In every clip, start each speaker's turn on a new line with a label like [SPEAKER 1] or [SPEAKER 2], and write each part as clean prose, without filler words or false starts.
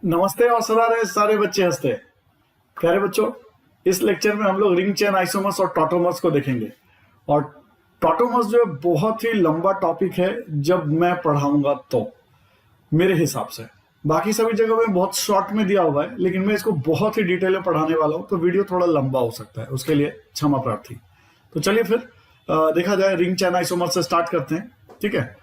[SPEAKER 1] नमस्ते और सदा रहे सारे बच्चे हंसते। प्यारे बच्चों, इस लेक्चर में हम लोग रिंग चेन आइसोमर्स और टॉटोमर्स को देखेंगे। और टॉटोमर्स जो है बहुत ही लंबा टॉपिक है जब मैं पढ़ाऊंगा तो मेरे हिसाब से। बाकी सभी जगह में बहुत शॉर्ट में दिया हुआ है, लेकिन मैं इसको बहुत ही डिटेल में पढ़ाने वाला हूं, तो वीडियो थोड़ा लंबा हो सकता है, उसके लिए क्षमा प्रार्थी। तो चलिए फिर देखा जाए, रिंग चेन आइसोमर्स से स्टार्ट करते हैं। ठीक है,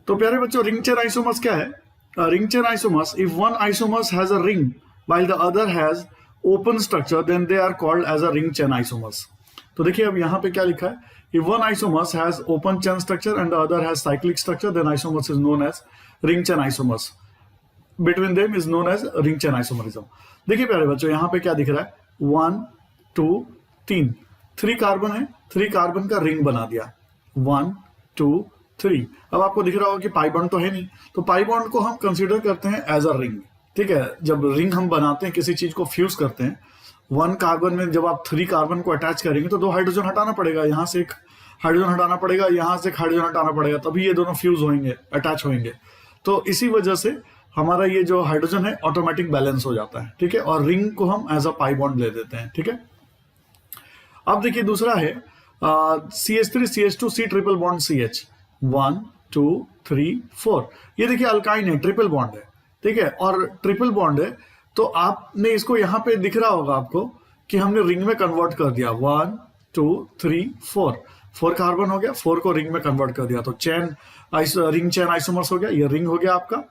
[SPEAKER 1] तो प्यारे बच्चों, रिंग चेन आइसोमर्स क्या है? Ring chain isomers, if one isomers has a ring while the other has open structure, then they are called as a ring chain isomers. तो देखिए अब यहाँ पे क्या लिखा है, if one isomers has open chain structure and the other has cyclic structure, then isomers is known as ring chain isomers. Between them is known as ring chain isomerism. देखिए प्यारे बच्चों, यहाँ पे क्या दिख रहा है, 1 2 3 3 कार्बन है, 3 कार्बन का रिंग बना दिया, 1 2 3। अब आपको दिख रहा होगा कि पाई बॉन्ड तो है नहीं, तो पाई बॉन्ड को हम कंसीडर करते हैं एज अ रिंग। ठीक है, जब रिंग हम बनाते हैं, किसी चीज को फ्यूज करते हैं, 1 कार्बन में जब आप 3 कार्बन को अटैच करेंगे तो 2 हाइड्रोजन हटाना पड़ेगा, यहां से एक हाइड्रोजन हटाना पड़ेगा, यहां से एक हाइड्रोजन हटाना पड़ेगा, तभी ये दोनों फ्यूज होंगे, अटैच होंगे। तो इसी वजह से हमारा ये जो हाइड्रोजन है ऑटोमेटिक बैलेंस हो जाता है। ठीक है, और रिंग को हम एज अ पाई बॉन्ड ले देते हैं। ठीक है, अब देखिए दूसरा है CH3 CH2 C triple bond CH, 1 2 3 4। ये देखिए अल्काइन है, ट्रिपल बॉन्ड है। ठीक है, और ट्रिपल बॉन्ड है तो आपने इसको यहां पे दिख रहा होगा आपको कि हमने रिंग में कन्वर्ट कर दिया, 1 2 3 4, 4 कार्बन हो गया, 4 को रिंग में कन्वर्ट कर दिया, तो चेन रिंग चेन आइसोमर्स हो गया। ये रिंग हो गया आपका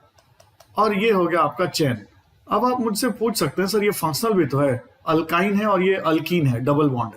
[SPEAKER 1] और ये हो गया आपका चेन। अब आप मुझसे पूछ सकते हैं, सर ये फंक्शनल भी तो है, अल्काइन है और ये अल्कीन है, डबल बॉन्ड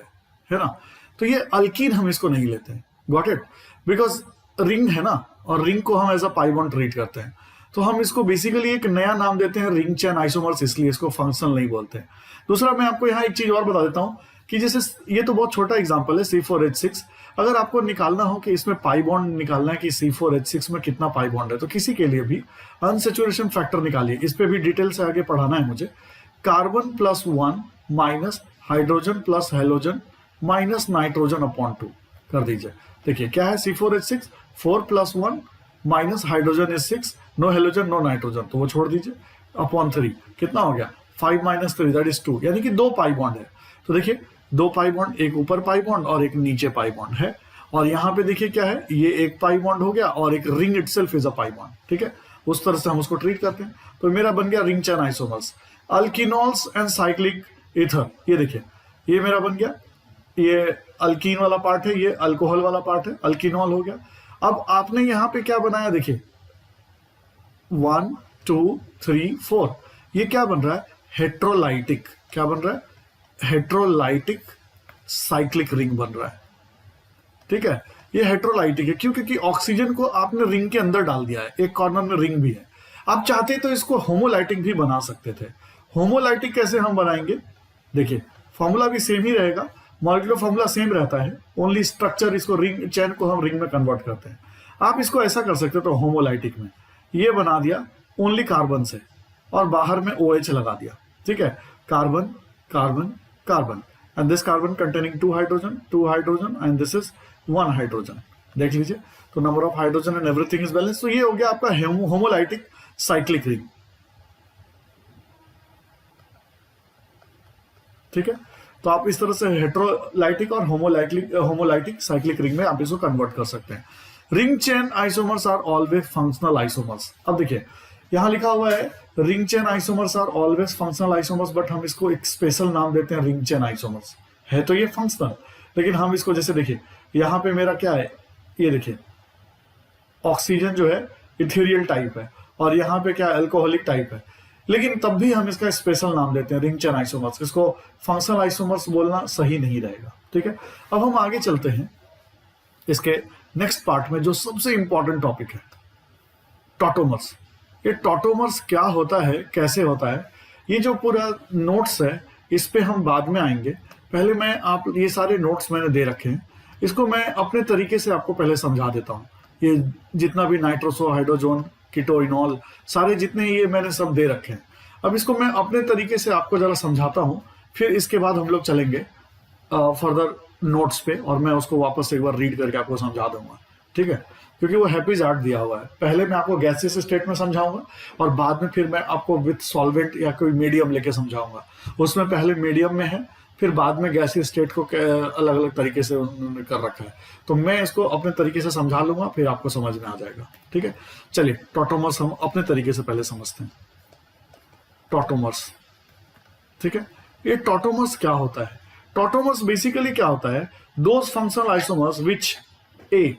[SPEAKER 1] है ना? तो ये अल्कीन हम इसको नहीं लेते हैं, गॉट इट? बिकॉज रिंग है ना, और रिंग को हम as a pi bond treat करते हैं, तो हम इसको बेसिकली एक नया नाम देते हैं, रिंग चेन आइसोमर्स, इसलिए इसको फंक्शनल नहीं बोलते हैं। दूसरा मैं आपको यहाँ एक चीज और बता देता हूँ कि जैसे ये तो बहुत छोटा एग्जांपल है C4H6, अगर आपको निकालना हो कि इसमें पाई बॉन्ड निकालना है कि C4H6 में कितना पाई बॉन्ड है, तो किसी के लिए भी अनसेचुरेशन फैक्टर निकालिए। इस पे भी डिटेल से आगे पढ़ाना है मुझे। Carbon +1 minus hydrogen plus halogen minus nitrogen upon 2 कर दीजिए। देखिए क्या है, C4H6 4 + 1 minus hydrogen is 6, no halogen no nitrogen, तो वो छोड़ दीजिए, अपॉन 3 कितना हो गया, 5 - 3 दैट इज 2, यानी कि 2 पाई बॉन्ड है। तो देखिए 2 पाई बॉन्ड, एक ऊपर पाई बॉन्ड और एक नीचे पाई बॉन्ड है। और यहाँ पे देखिए क्या है, ये एक पाई बॉन्ड हो गया और एक ring itself is a pi bond. ठीक है, उस तरह से हम उसको ट्रीट करते हैं। तो मेरा बन गया ring chain isomers. Alkenols and cyclic ether, ये देखिए ये मेरा बन गया, ये अल्कीन वाला पार्ट है, ये अल्कोहल वाला पार्ट है, अल्कीनॉल हो गया। अब आपने यहां पे क्या बनाया, देखिए 1 2 3 4, ये क्या बन रहा है, हेट्रोलाइटिक। क्या बन रहा है, हेट्रोलाइटिक साइक्लिक रिंग बन रहा है। ठीक है, ये हेट्रोलाइटिक है, क्यों? क्योंकि ऑक्सीजन को आपने रिंग के अंदर डाल दिया है, एक कॉर्नर में रिंग भी है। आप चाहते तो इसको होमोलाइटिक भी बना सकते थे। होमोलाइटिक कैसे हम बनाएंगे, देखिए फॉर्मूला भी सेम ही रहेगा, मॉलिक्यूलर फॉर्मूला सेम रहता है, ओनली स्ट्रक्चर इसको रिंग चेन को हम रिंग में कन्वर्ट करते हैं। आप इसको ऐसा कर सकते हो, तो होमोलाइटिक में ये बना दिया ओनली कार्बन से और बाहर में OH लगा दिया। ठीक है, carbon carbon carbon, and this carbon containing 2 hydrogen and this is 1 hydrogen. देख लीजिए, तो number of hydrogen and everything is balance. तो ये हो गया आपका होमोलाइटिक साइक्लिक रिंग। ठीक है, तो आप इस तरह से हेट्रोलाइटिक और होमोलाइटिक साइक्लिक रिंग में आप इसको कन्वर्ट कर सकते हैं। Ring chain isomers are always functional isomers. अब देखिए यहां लिखा हुआ है ring chain isomers are always functional isomers, but हम इसको एक स्पेशल नाम देते हैं रिंग चेन आइसोमर्स। है तो ये फंक्शनल, लेकिन हम इसको जैसे देखिए यहां पे मेरा क्या है, ये देखिए ऑक्सीजन जो है इथेरियल टाइप है और यहाँ पे क्या अल्कोहलिक टाइप है, लेकिन तब भी हम इसका स्पेशल नाम देते हैं रिंग चेन आइसोमर्स। इसको फंक्शनल आइसोमर्स बोलना सही नहीं रहेगा। ठीक है, अब हम आगे चलते हैं इसके नेक्स्ट पार्ट में, जो सबसे इंपॉर्टेंट टॉपिक है, टॉटोमर्स। ये टॉटोमर्स क्या होता है, कैसे होता है, ये जो पूरा नोट्स है इस पे हम बाद में आएंगे। पहले मैं आप ये सारे नोट्स मैंने दे रखे हैं, इसको मैं अपने तरीके से आपको पहले समझा देता हूँ। ये जितना भी नाइट्रोसो हाइड्रोजोन कीटोइनॉल सारे जितने ये मैंने सब दे रखे हैं, अब इसको मैं अपने तरीके से आपको जरा समझाता हूँ, फिर इसके बाद हम लोग चलेंगे फर्दर नोट्स पे और मैं उसको वापस एक बार रीड करके आपको समझा दूंगा। ठीक है, क्योंकि वो हैप्पीज़ैड दिया हुआ है। पहले मैं आपको गैसियस स्टेट में समझाऊंगा और बाद में फिर मैं आपको विथ सॉल्वेंट या कोई मीडियम लेके समझाऊंगा। उसमें पहले मीडियम में है, फिर बाद में गैसियस स्टेट को अलग अलग तरीके से उन्होंने कर रखा है। तो मैं इसको अपने तरीके से समझा लूंगा, फिर आपको समझ में आ जाएगा। ठीक है, चलिए टॉटोमर्स हम अपने तरीके से पहले समझते हैं। टॉटोमर्स, ठीक है, ये टॉटोमर्स क्या होता है? टॉटोमर्स बेसिकली क्या होता है? Those functional isomers which A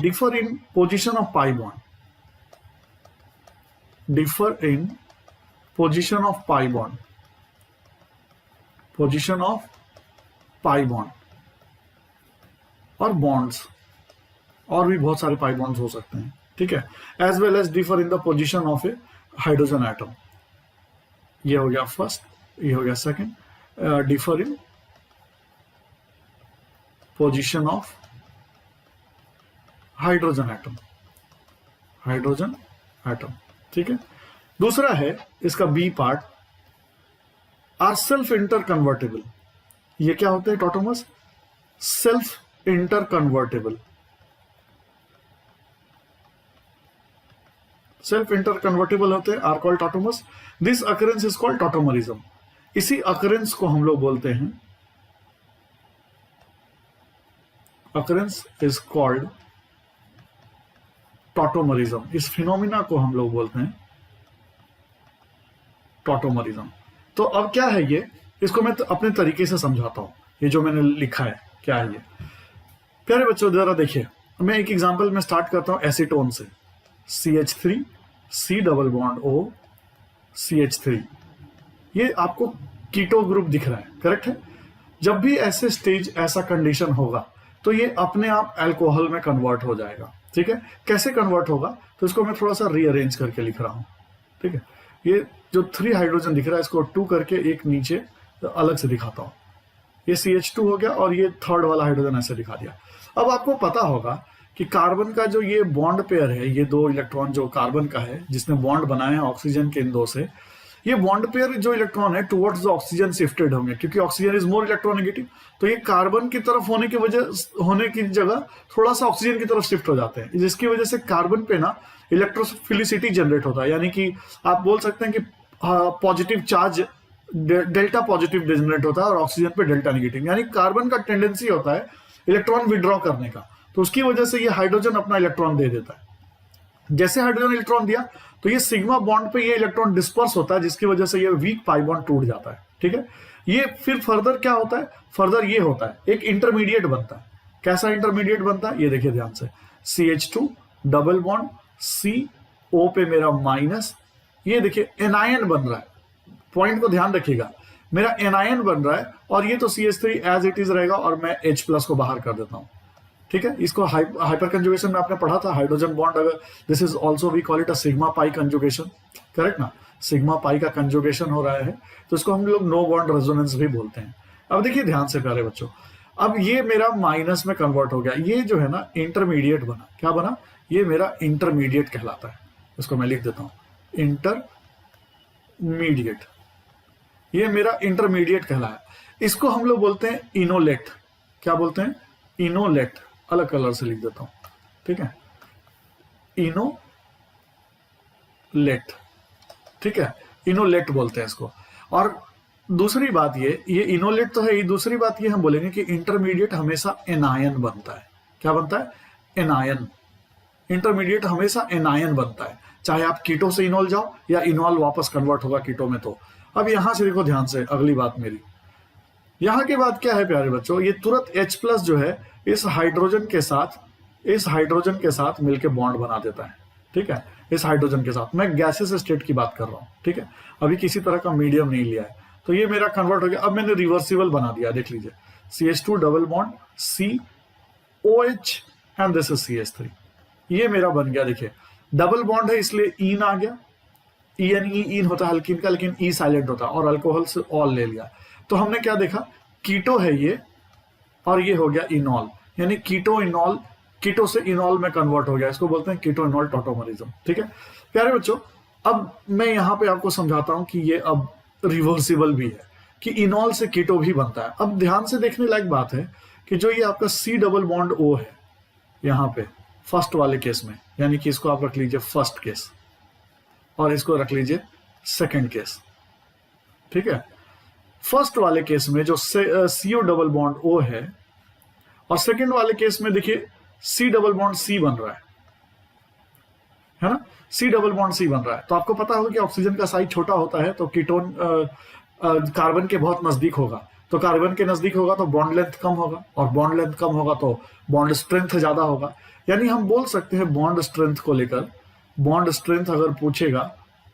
[SPEAKER 1] differ in position of pi bond, differ in position of pi bond, position of pi bond और bonds, और भी बहुत सारे पाई बॉन्ड्स हो सकते हैं। ठीक है, as well as differ in the position of a hydrogen atom. ये हो गया फर्स्ट, ये हो गया second, differ in position of hydrogen atom, hydrogen atom. ठीक है, दूसरा है इसका B part, are self inter convertible. ये क्या होते हैं tautomers? Self inter convertible, self inter convertible होते हैं, are called tautomers. This occurrence is called tautomerism. इसी अकरेंस को हम लोग बोलते हैं, अकरेंस इज कॉल्ड टॉटोमरिज्म। इस फिनोमिना को हम लोग बोलते हैं टॉटोमरिज्म। तो अब क्या है ये, इसको मैं अपने तरीके से समझाता हूं। ये जो मैंने लिखा है क्या है ये? प्यारे बच्चों जरा देखिए, मैं एक एग्जांपल में स्टार्ट करता हूं एसीटोन से। CH3 C double bond O CH3, ये आपको कीटो ग्रुप दिख रहा है, करेक्ट है? जब भी ऐसे स्टेज, ऐसा कंडीशन होगा तो ये अपने आप अल्कोहल में कन्वर्ट हो जाएगा। ठीक है, कैसे कन्वर्ट होगा तो इसको मैं थोड़ा सा रीअरेंज करके लिख रहा हूं। ठीक है, ये जो 3 हाइड्रोजन दिख रहा है इसको 2 करके एक नीचे अलग से दिखाता हूं। ये CH2 हो गया और ये थर्ड वाला हाइड्रोजन ऐसे दिखा दिया। अब आपको पता होगा कि कार्बन का जो ये बॉन्ड पेयर है, ये 2 इलेक्ट्रॉन जो कार्बन का है जिसने बॉन्ड बनाया है ऑक्सीजन के इन 2 से, ये बॉन्ड पेयर जो इलेक्ट्रॉन है टुवर्ड्स द ऑक्सीजन शिफ्टेड होंगे, क्योंकि ऑक्सीजन इज मोर इलेक्ट्रोनेगेटिव। तो ये कार्बन की तरफ होने की जगह थोड़ा सा ऑक्सीजन की तरफ शिफ्ट हो जाते हैं, जिसकी वजह से कार्बन पे ना इलेक्ट्रोफिलिसिटी जनरेट होता है। यानी कि आप बोल सकते हैं कि positive charge delta positive generate होता है और ऑक्सीजन पे डेल्टा नेगेटिव। यानी कार्बन का टेंडेंसी होता है इलेक्ट्रॉन विड्रॉ करने का, तो उसकी वजह से ये हाइड्रोजन अपना इलेक्ट्रॉन दे देता है। जैसे हाइड्रोजन इलेक्ट्रॉन दिया तो ये सिग्मा बॉन्ड पे ये इलेक्ट्रॉन डिस्पर्स होता है, जिसकी वजह से ये वीक पाई बॉन्ड टूट जाता है। ठीक है, ये फिर फर्दर क्या होता है? फर्दर ये होता है, एक इंटरमीडिएट बनता है। कैसा इंटरमीडिएट बनता है ये देखिए ध्यान से, CH2 डबल बॉन्ड CO पे मेरा माइनस, ये देखिए एनायन बन रहा है। पॉइंट को ध्यान रखिएगा, मेरा एनायन बन रहा है और ये तो CH3 एज इट इज रहेगा और मैं H+ को बाहर कर देता हूं। ठीक है, इसको हाइपर कंजुगेशन में आपने पढ़ा था, हाइड्रोजन बॉन्ड अगर this is also we call it a sigma pi conjugation, correct ना? सिग्मा पाई का कंजुगेशन हो रहा है तो इसको हम लोग नो बॉन्ड रेजोनेंस भी बोलते हैं। अब देखिए ध्यान से प्यारे बच्चों, अब ये मेरा माइनस में कन्वर्ट हो गया, ये जो है ना इंटरमीडिएट बना। क्या बना? ये मेरा इंटरमीडिएट कहलाता है। इसको मैं लिख देता हूं इंटरमीडिएट, ये मेरा इंटरमीडिएट कहलाया। इसको हम लोग बोलते हैं इनोलेट। क्या बोलते हैं? इनोलेट। अलग कलर से लिख देता हूं, ठीक है, इनोलेट। ठीक है, इनोलेट बोलते हैं इसको। और दूसरी बात ये इनोलेट तो है ही, दूसरी बात ये हम बोलेंगे कि इंटरमीडिएट हमेशा एनायन बनता है। क्या बनता है? एनायन। इंटरमीडिएट हमेशा एनायन बनता है, चाहे आप कीटो से इनोल जाओ या इनोल वापस कन्वर्ट होगा कीटो में। तो अब यहां से देखो ध्यान से, अगली बात मेरी यहां के बाद क्या है प्यारे बच्चों, ये तुरंत H+ जो है इस हाइड्रोजन के साथ मिलकर बॉन्ड बना देता है। ठीक है, इस हाइड्रोजन के साथ। मैं गैसेस स्टेट की बात कर रहा हूं, ठीक है, अभी किसी तरह का मीडियम नहीं लिया है। तो ये मेरा कन्वर्ट हो गया। अब मैंने रिवर्सिबल बना दिया, देख लीजिए, CH2 double bond COH and this is CH3। ये मेरा बन गया, देखिए डबल बॉन्ड है इसलिए ईन आ गया, ईन होता है हल्कीन का, लेकिन ई साइलेंट होता है, और अल्कोहल से ऑल ले लिया। तो हमने क्या देखा, कीटो है ये और ये हो गया इनॉल, यानी कीटो इनॉल, कीटो से इनॉल में कन्वर्ट हो गया। इसको बोलते हैं कीटो इनॉल टॉटोमरिज्म। ठीक है प्यारे बच्चों, अब मैं यहां पे आपको समझाता हूं कि ये अब रिवर्सिबल भी है, कि इनॉल से कीटो भी बनता है। अब ध्यान से देखने लायक बात है कि जो ये आपका C डबल बॉन्ड O है यहाँ पे फर्स्ट वाले केस में, यानी कि इसको आप रख लीजिए फर्स्ट केस और इसको रख लीजिए सेकंड केस, ठीक है। फर्स्ट वाले केस में जो CO डबल बॉन्ड O है और सेकंड वाले केस में देखिए C डबल बॉन्ड C बन रहा है ना, C डबल बॉन्ड C बन रहा है। तो आपको पता होगा कि ऑक्सीजन का साइज छोटा होता है तो कीटोन कार्बन के बहुत नजदीक होगा, तो कार्बन के नजदीक होगा तो बॉन्ड लेंथ कम होगा, और बॉन्ड लेंथ कम होगा तो बॉन्ड स्ट्रेंथ ज्यादा होगा। यानी हम बोल सकते हैं बॉन्ड स्ट्रेंथ को लेकर, बॉन्ड स्ट्रेंथ अगर पूछेगा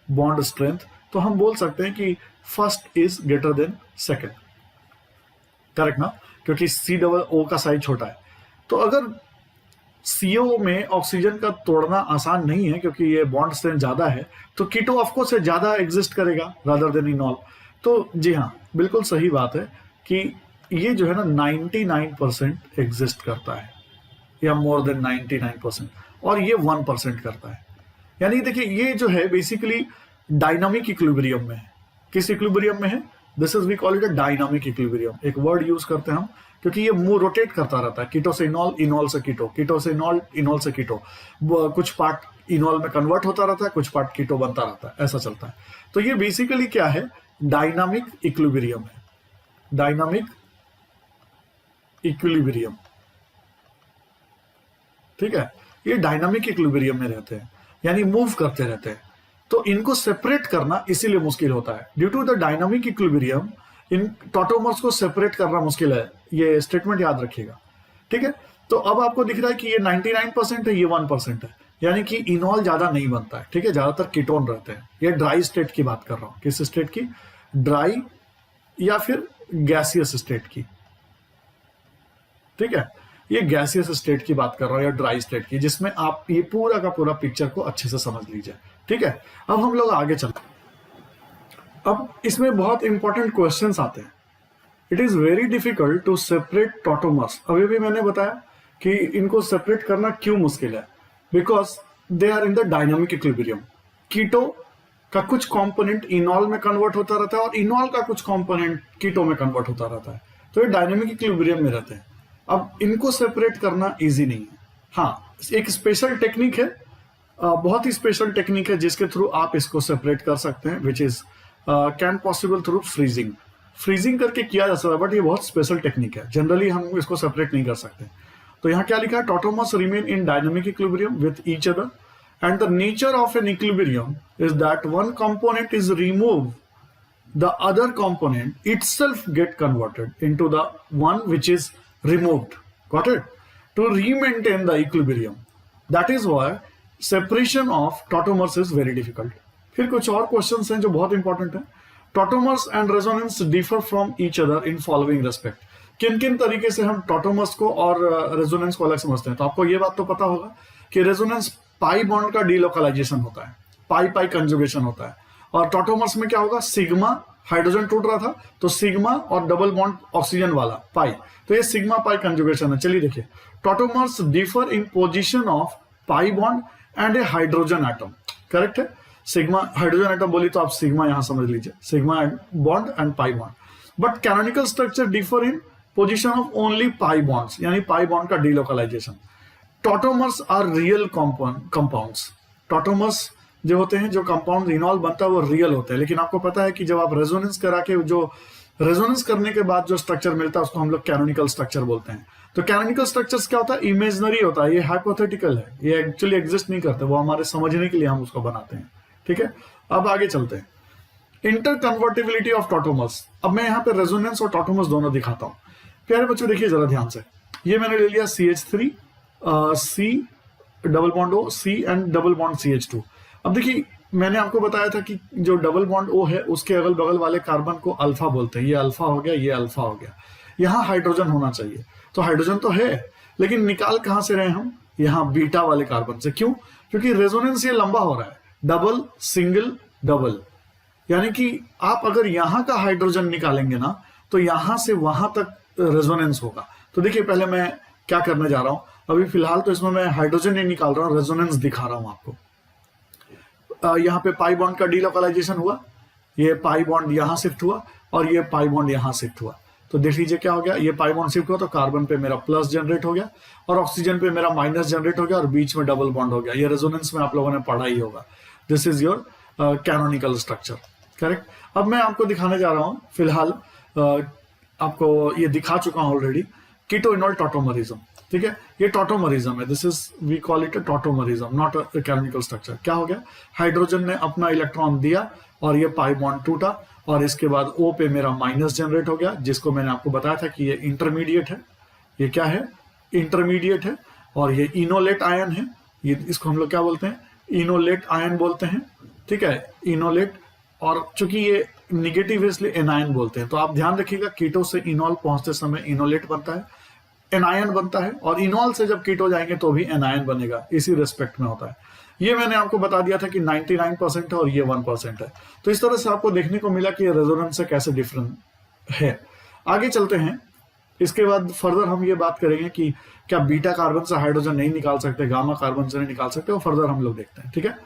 [SPEAKER 1] बॉन्ड स्ट्रेंथ, तो हम बोल सकते हैं कि first is greater than second, correct ना, क्योंकि C डबल O का साइज छोटा है। तो अगर CO में ऑक्सीजन का तोड़ना आसान नहीं है क्योंकि ये बॉन्ड स्ट्रेंथ ज्यादा है, तो कीटो ऑफकोर्स से ज्यादा एग्जिस्ट करेगा रादर देन इनॉल। तो जी हाँ, बिल्कुल सही बात है कि ये जो है ना 99% एग्जिस्ट करता है, या मोर देन 99%, और ये 1% करता है। यानी देखिए ये जो है बेसिकली डायनामिक इक्विलिब्रियम में है। किस इक्विलिब्रियम में है? This is we call it a dynamic equilibrium. एक वर्ड यूज करते हैं हम क्योंकि ये मूव रोटेट करता रहता है, कीटो से इनॉल, इनॉल से कीटो, कीटो से इनॉल, इनॉल से कीटो। कुछ पार्ट इनॉल में कन्वर्ट होता रहता है, कुछ पार्ट कीटो बनता रहता है, ऐसा चलता है। तो ये बेसिकली क्या है? डायनामिक इक्विलिब्रियम है, डायनामिक इक्विलिब्रियम, ठीक है। ये डायनामिक इक्विलिब्रियम में रहते हैं, यानी मूव करते रहते हैं। तो इनको सेपरेट करना इसीलिए मुश्किल होता है। Due to the dynamic equilibrium इन टॉटोमर्स को सेपरेट करना मुश्किल है। ये स्टेटमेंट याद रखिएगा, ठीक है। तो अब आपको दिख रहा है कि ये 99% है, ये 1% है, यानी कि इनॉल ज्यादा नहीं बनता है, ठीक है। ज्यादातर कीटोन रहते हैं। ये ड्राई स्टेट की बात कर रहा हूं। किस स्टेट की? ड्राई या फिर गैसियस स्टेट की, ठीक है। ये गैसियस स्टेट की बात कर रहा हूं या ड्राई स्टेट की, जिसमें आप ये पूरा का पूरा पिक्चर को अच्छे से समझ लीजिए, ठीक है। अब हम लोग आगे चलते हैं। अब इसमें बहुत इंपॉर्टेंट क्वेश्चंस आते हैं। It is very difficult to separate tautomers. अभी भी मैंने बताया कि इनको सेपरेट करना क्यों मुश्किल है, because they are in the dynamic equilibrium. Keto का कुछ कंपोनेंट इनॉल में कन्वर्ट होता रहता है और इनॉल का कुछ कंपोनेंट कीटो में कन्वर्ट होता रहता है, तो ये डायनामिक इक्विलिब्रियम में रहते हैं। अब इनको सेपरेट करना इजी नहीं है। हाँ, एक स्पेशल टेक्निक है, बहुत ही स्पेशल टेक्निक है जिसके थ्रू आप इसको सेपरेट कर सकते हैं, which is can possible through freezing. Freezing करके किया जा सकता है, बट ये बहुत स्पेशल टेक्निक है, जनरली हम इसको सेपरेट नहीं कर सकते। तो यहाँ क्या लिखा है? Tautomers remain in dynamic equilibrium with each other and the nature of an equilibrium is that one component is removed, the other component itself get converted into the one which is removed. Got it? To re-maintain the equilibrium. That is why separation of tautomers is very difficult. फिर कुछ और questions हैं जो बहुत important है। Tautomers and resonance differ from each other in following respect. किन किन तरीके से हम टॉटोमर्स को और रेजोनेंस को अलग समझते हैं? तो आपको ये बात तो पता होगा कि रेजोनेंस पाई बॉन्ड का डीलोकलाइजेशन होता है, पाई पाई कंजुगेशन होता है, और टॉटोमर्स में क्या होगा? सिग्मा, हाइड्रोजन टूट रहा था तो सिग्मा और डबल बॉन्ड ऑक्सीजन वाला पाई, तो ये सिग्मा पाई कंजुगेशन है। चलिए देखिए, tautomers differ in position of pi bond and a hydrogen atom, correct है। सिग्मा हाइड्रोजन एटम बोली तो आप सिग्मा यहां समझ लीजिए, sigma bond and pi bond. But canonical structure differ in position of only pi bonds, यानी pi bond का delocalisation. Tautomers are real compounds. Tautomers जो होते हैं, जो कंपाउंड इनॉल बनता है वो रियल होते हैं, लेकिन आपको पता है कि जब आप रेजोनेंस करा के, जो रेजोनेंस करने के बाद जो स्ट्रक्चर मिलता है उसको हम लोग कैनोनिकल स्ट्रक्चर बोलते हैं। तो कैनोनिकल स्ट्रक्चर्स क्या होता है? इमेजिनरी होता है, ये हाइपोथेटिकल है, ये एक्चुअली एग्जिस्ट नहीं करते, वो हमारे समझने के लिए हम उसको बनाते हैं, ठीक है। अब आगे चलते हैं। Inter convertibility of tautomers. अब मैं यहाँ पे रेजोनेंस और टॉटोमर्स दोनों दिखाता हूँ। प्यारे बच्चों देखिए जरा ध्यान से, ये मैंने ले लिया CH3 C double bond O, C and double bond CH2। अब देखिए मैंने आपको बताया था कि जो डबल बॉन्ड O है उसके अगल बगल वाले कार्बन को अल्फा बोलते हैं। ये अल्फा हो गया, ये अल्फा हो गया। यहाँ हाइड्रोजन होना चाहिए, तो हाइड्रोजन तो है, लेकिन निकाल कहां से रहे हम? यहाँ बीटा वाले कार्बन से। क्यों? क्योंकि रेजोनेंस ये लंबा हो रहा है, डबल सिंगल डबल, यानी कि आप अगर यहाँ का हाइड्रोजन निकालेंगे ना तो यहां से वहां तक रेजोनेंस होगा। तो देखिए पहले मैं क्या करने जा रहा हूं, अभी फिलहाल तो इसमें मैं हाइड्रोजन नहीं निकाल रहा हूं, रेजोनेंस दिखा रहा हूं आपको। यहाँ पे पाई बॉन्ड का डीलोकलाइजेशन हुआ, ये पाई बॉन्ड यहां शिफ्ट हुआ और ये पाई बॉन्ड यहां शिफ्ट हुआ। तो देख लीजिए क्या हो गया, ये पाई बॉन्ड शिफ्ट हुआ तो कार्बन पे मेरा प्लस जनरेट हो गया और ऑक्सीजन पे मेरा माइनस जनरेट हो गया और बीच में डबल बॉन्ड हो गया। ये रेजोनेंस में आप लोगों ने पढ़ा ही होगा। This is your canonical structure, correct. अब मैं आपको दिखाने जा रहा हूं, फिलहाल आपको ये दिखा चुका हूं ऑलरेडी, कीटोइनोल टॉटोमरिज्म, ठीक है। ये टॉटोमरिज्म है, this is we call it a tautomerism, not a canonical structure. क्या हो गया, हाइड्रोजन ने अपना इलेक्ट्रॉन दिया और ये पाई बॉन्ड टूटा और इसके बाद O पे मेरा माइनस जनरेट हो गया, जिसको मैंने आपको बताया था कि ये इंटरमीडिएट है। ये क्या है, इंटरमीडिएट है। और ये इनोलेट आयन है, ये इसको हम लोग क्या बोलते हैं, इनोलेट आयन बोलते हैं, ठीक है, इनोलेट। और चूंकि ये निगेटिव है इसलिए एनायन बोलते हैं। तो आप ध्यान रखिएगा, कीटो से इनोल पहुंचते समय इनोलेट बनता है, एनायन बनता है, और इनोल से जब कीटो जाएंगे तो भी एनायन बनेगा, इसी रिस्पेक्ट में होता है। ये मैंने आपको बता दिया था कि 99% है और ये 1% है। तो इस तरह से आपको देखने को मिला कि रेजोनेंस से कैसे डिफरेंट है। आगे चलते हैं, इसके बाद फर्दर हम ये बात करेंगे कि क्या बीटा कार्बन से हाइड्रोजन नहीं निकाल सकते, गामा कार्बन से नहीं निकाल सकते, वो फर्दर हम लोग देखते हैं, ठीक है।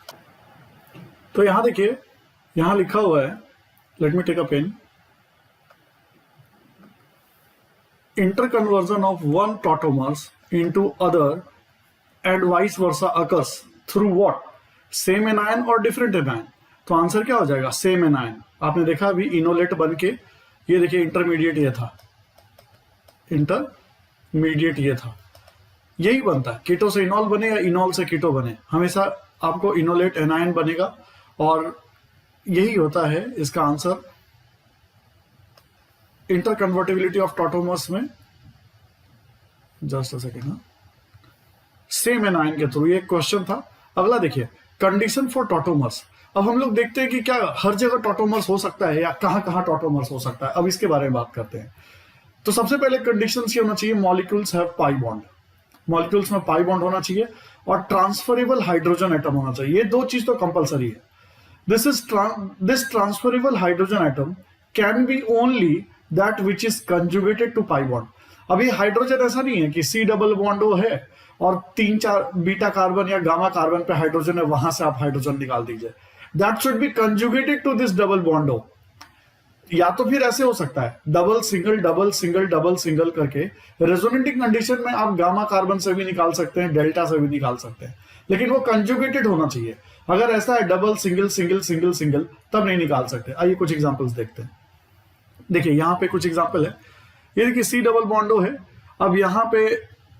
[SPEAKER 1] तो यहां देखिए, यहां लिखा हुआ है, let me take a pen, interconversion of one tautomers into other and vice versa occurs through what? Same anion or different anion? तो आंसर क्या हो जाएगा, सेम एनायन। आपने देखा अभी इनोलेट बन के, ये देखिए इंटरमीडिएट ये था, इंटरमीडिएट ये था, यही बनता है। कीटो से इनोल बने या इनोल से कीटो बने, हमेशा आपको इनोलेट एनायन बनेगा और यही होता है इसका आंसर। इंटरकन्वर्टिबिलिटी ऑफ टॉटोमर्स में, just a second, same anion के थ्रू, ये क्वेश्चन था। अगला देखिए, कंडीशन फॉर टॉटोमर्स। अब हम लोग देखते हैं कि क्या हर जगह टॉटोमर्स हो सकता है या कहां कहां टॉटोमर्स हो सकता है। अब इसके बारे में बात करते हैं। तो सबसे पहले कंडीशन ये होना चाहिए, molecules have pi bond, molecules में पाई बॉन्ड होना चाहिए और ट्रांसफरेबल हाइड्रोजन एटम होना चाहिए। ये दो चीज तो कंपलसरी है। This transferable hydrogen atom can be only that which is conjugated to pi bond. अभी हाइड्रोजन ऐसा नहीं है कि C डबल बॉन्ड O है और 3-4 बीटा कार्बन या गामा कार्बन पे हाइड्रोजन है, वहां से आप हाइड्रोजन निकाल दीजिए। That should be conjugated to this double bond O। या तो फिर ऐसे हो सकता है, double single double single double single करके रेजोनेटिंग कंडीशन में आप गामा कार्बन से भी निकाल सकते हैं, डेल्टा से भी निकाल सकते हैं, लेकिन वो कंजुगेटेड होना चाहिए। अगर ऐसा है double single single single single, तब नहीं निकाल सकते। आइए कुछ एग्जांपल्स देखते हैं। देखिए यहां पे कुछ एग्जांपल है, ये देखिए C डबल बॉन्ड O है। अब यहाँ पे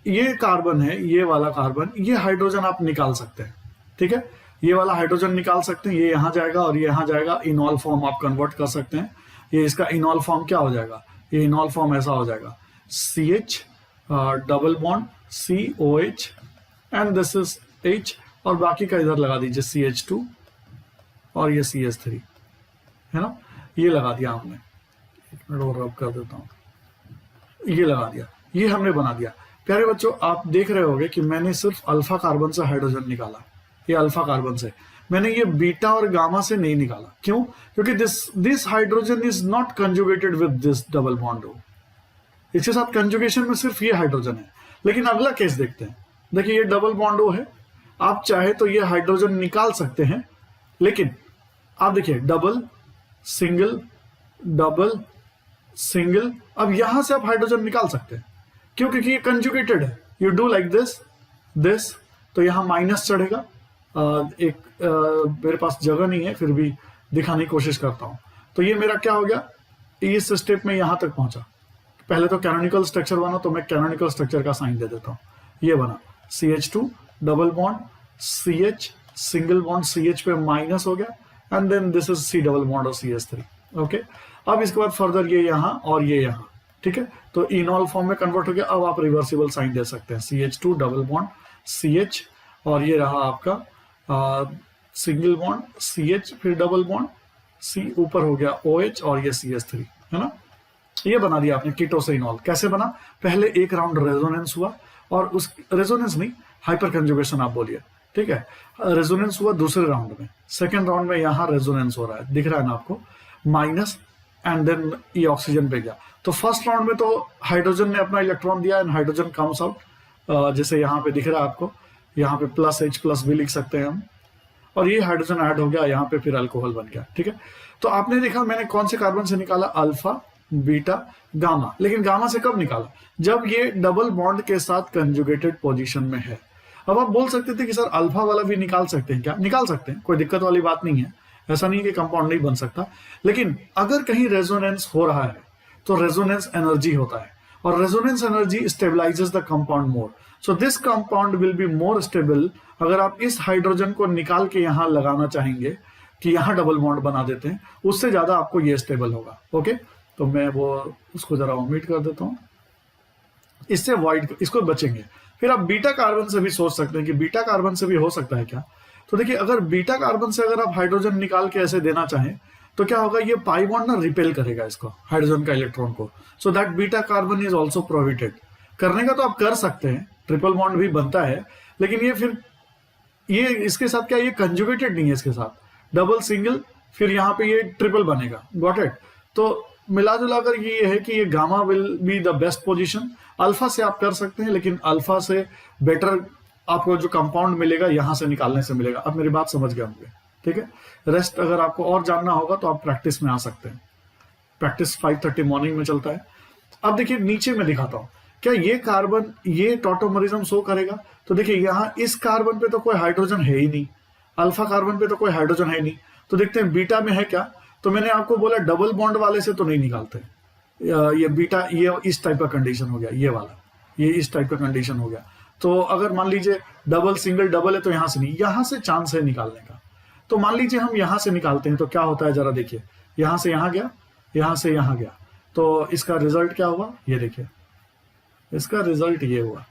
[SPEAKER 1] ये कार्बन है, ये वाला कार्बन, ये हाइड्रोजन आप निकाल सकते हैं, ठीक है, ये वाला हाइड्रोजन निकाल सकते हैं। ये यहां जाएगा और ये यहां जाएगा, इनॉल फॉर्म आप कन्वर्ट कर सकते हैं। ये इसका इनॉल फॉर्म क्या हो जाएगा, ये इनॉल फॉर्म ऐसा हो जाएगा, CH double bond COH and this is H, और बाकी का इधर लगा दीजिए CH2 और ये CH3, है ना, ये लगा दिया हमने। एक मिनट और रब कर देता हूं, ये लगा दिया, ये हमने बना दिया। प्यारे बच्चों, आप देख रहे होंगे कि मैंने सिर्फ अल्फा कार्बन से हाइड्रोजन निकाला, ये अल्फा कार्बन से, मैंने ये बीटा और गामा से नहीं निकाला। क्यों? क्योंकि this hydrogen is not conjugated with this double bond O। इसके साथ कंजुगेशन में सिर्फ ये हाइड्रोजन है। लेकिन अगला केस देखते हैं। देखिए ये डबल बॉन्ड O है, आप चाहे तो ये हाइड्रोजन निकाल सकते हैं, लेकिन आप देखिए डबल सिंगल डबल सिंगल, अब यहां से आप हाइड्रोजन निकाल सकते हैं। क्यों? क्योंकि ये कंजुगेटेड है। यू डू लाइक दिस, तो यहां माइनस चढ़ेगा। मेरे पास जगह नहीं है, फिर भी दिखाने की कोशिश करता हूं। तो ये मेरा क्या हो गया, इस स्टेप में यहां तक पहुंचा। पहले तो कैनोनिकल स्ट्रक्चर बना, तो मैं कैनोनिकल स्ट्रक्चर का साइन दे देता हूं। ये बना CH2 double bond CH single bond CH पे माइनस हो गया and then this is C double bond और CH3। ओके, अब इसके बाद फर्दर ये यहां और ये यहां, ठीक है, तो इनॉल फॉर्म में कन्वर्ट हो गया। अब आप रिवर्सिबल साइन दे सकते हैं, CH2 डबल बॉन्ड CH और ये रहा आपका सिंगल बॉन्ड CH, फिर डबल बॉन्ड C, ऊपर हो गया OH और ये CH3, है ना। ये बना दिया आपने कीटो से इनॉल। कैसे बना? पहले एक राउंड रेजोनेंस हुआ और उस रेजोनेंस नहीं, हाइपर कंजुगेशन आप बोलिए, ठीक है। रेजोनेंस हुआ दूसरे राउंड में, सेकेंड राउंड में यहां रेजोनेंस हो रहा है, दिख रहा है ना आपको, माइनस एंड देन ये ऑक्सीजन पे गया। तो फर्स्ट राउंड में तो हाइड्रोजन ने अपना इलेक्ट्रॉन दिया एंड हाइड्रोजन कम्स आउट, जैसे यहाँ पे दिख रहा है आपको, यहाँ पे +H प्लस भी लिख सकते हैं हम, और ये हाइड्रोजन ऐड हो गया यहाँ पे, फिर अल्कोहल बन गया, ठीक है। तो आपने देखा मैंने कौन से कार्बन से निकाला, अल्फा बीटा, गामा। लेकिन गामा से कब निकाला? जब ये डबल बॉन्ड के साथ कंजुगेटेड पोजीशन में है। अब आप बोल सकते थे कि सर अल्फा वाला भी निकाल सकते हैं क्या? निकाल सकते हैं, कोई दिक्कत वाली बात नहीं है। ऐसा नहीं कि कंपाउंड नहीं बन सकता, लेकिन अगर कहीं रेजोनेंस हो रहा है तो रेजोनेंस एनर्जी होता है, और resonance energy stabilises the compound more. So this compound will be more stable. अगर आप इस हाइड्रोजन को निकाल के यहां लगाना चाहेंगे कि यहां डबल बॉन्ड बना देते हैं, उससे ज्यादा आपको ये स्टेबल होगा। ओके, तो मैं वो उसको जरा ओमिट कर देता हूं, इससे वॉइड, इसको बचेंगे। फिर आप बीटा कार्बन से भी सोच सकते हैं कि बीटा कार्बन से भी हो सकता है क्या? तो देखिए, अगर बीटा कार्बन से अगर आप हाइड्रोजन निकाल के ऐसे देना चाहें तो क्या होगा, ये पाई बॉन्ड ना रिपेल करेगा इसको, हाइड्रोजन का इलेक्ट्रॉन को। So that beta carbon is also prohibited. करने का तो आप कर सकते हैं, ट्रिपल बॉन्ड भी बनता है, लेकिन ये फिर ये इसके साथ क्या, ये कंजुगेटेड नहीं है इसके साथ, डबल सिंगल, फिर यहाँ पे ये ट्रिपल बनेगा। Got it? तो मिला जुला कर ये है कि ये gamma will be the best position. Alpha से आप कर सकते हैं, लेकिन अल्फा से बेटर आपको जो कंपाउंड मिलेगा यहां से निकालने से मिलेगा। आप मेरी बात समझ गए होंगे, ठीक है? रेस्ट अगर आपको और जानना होगा तो आप प्रैक्टिस में आ सकते हैं। प्रैक्टिस 5:30 मॉर्निंग में चलता है। अब देखिए नीचे में दिखाता हूं, क्या ये कार्बन ये टॉटोमरिज्म शो करेगा? तो देखिए यहाँ इस कार्बन पे तो कोई हाइड्रोजन है ही नहीं, अल्फा कार्बन पे तो कोई हाइड्रोजन है नहीं। तो देखते हैं बीटा में है क्या। तो मैंने आपको बोला डबल बॉन्ड वाले से तो नहीं निकालते, ये बीटा, ये इस टाइप का कंडीशन हो गया, ये वाला, ये इस टाइप का कंडीशन हो गया। तो अगर मान लीजिए डबल सिंगल डबल है तो यहां से नहीं, यहां से चांस है निकालने का। तो मान लीजिए हम यहां से निकालते हैं तो क्या होता है जरा देखिए, यहां से यहां गया, यहां से यहां गया, तो इसका रिजल्ट क्या हुआ, ये देखिए, इसका रिजल्ट ये हुआ,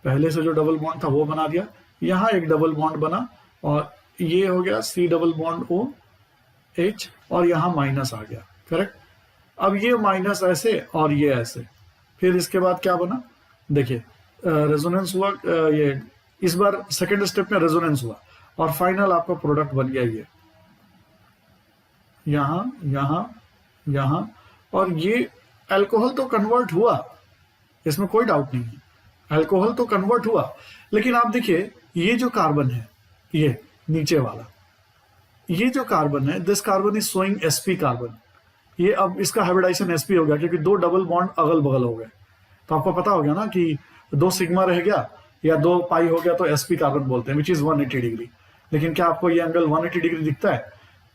[SPEAKER 1] पहले से जो डबल बॉन्ड था वो बना दिया, यहां एक डबल बॉन्ड बना, और ये हो गया C double bond O H, और यहां माइनस आ गया। करेक्ट? अब ये माइनस ऐसे और ये ऐसे, फिर इसके बाद क्या बना, देखिए रेजोनेंस हुआ, ये इस बार सेकेंड स्टेप में रेजोनेंस हुआ, और फाइनल आपका प्रोडक्ट बन गया ये, यहां यहां यहां, और ये अल्कोहल तो कन्वर्ट हुआ, इसमें कोई डाउट नहीं है, अल्कोहल तो कन्वर्ट हुआ। लेकिन आप देखिए ये जो कार्बन है, ये नीचे वाला, ये जो कार्बन है, this carbon is showing sp carbon. ये अब इसका हाइब्रिडाइजेशन sp हो गया, क्योंकि दो डबल बॉन्ड अगल बगल हो गए। तो आपको पता हो गया ना कि दो सिग्मा रह गया या दो पाई हो गया तो sp कार्बन बोलते हैं, विच इज 180 डिग्री। लेकिन क्या आपको ये एंगल 180 डिग्री दिखता है?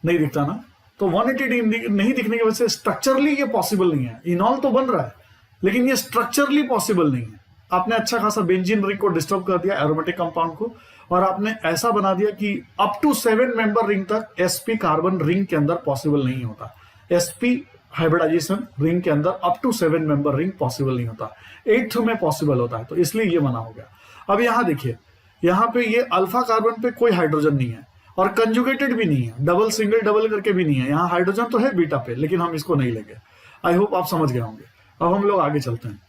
[SPEAKER 1] नहीं दिखता ना। तो 180 डिग्री नहीं दिखने की वजह से स्ट्रक्चरली ये पॉसिबल नहीं है। इनॉल तो बन रहा है, लेकिन ये स्ट्रक्चरली पॉसिबल नहीं है। आपने अच्छा खासा बेंजीन रिंग को डिस्टर्ब कर दिया, एरोमेटिक कंपाउंड को, और आपने ऐसा बना दिया कि अप टू 7 मेंबर रिंग तक sp कार्बन रिंग के अंदर पॉसिबल नहीं होता। sp हाइब्रिडाइजेशन रिंग के अंदर up to 7 member ring possible नहीं होता, 8th में पॉसिबल होता है। तो इसलिए ये बना हो गया। अब यहां देखिए, यहां पे ये अल्फा कार्बन पे कोई हाइड्रोजन नहीं है, और कंजुगेटेड भी नहीं है, डबल सिंगल डबल करके भी नहीं है। यहाँ हाइड्रोजन तो है बीटा पे, लेकिन हम इसको नहीं लेंगे। आई होप आप समझ गए होंगे। अब हम लोग आगे चलते हैं।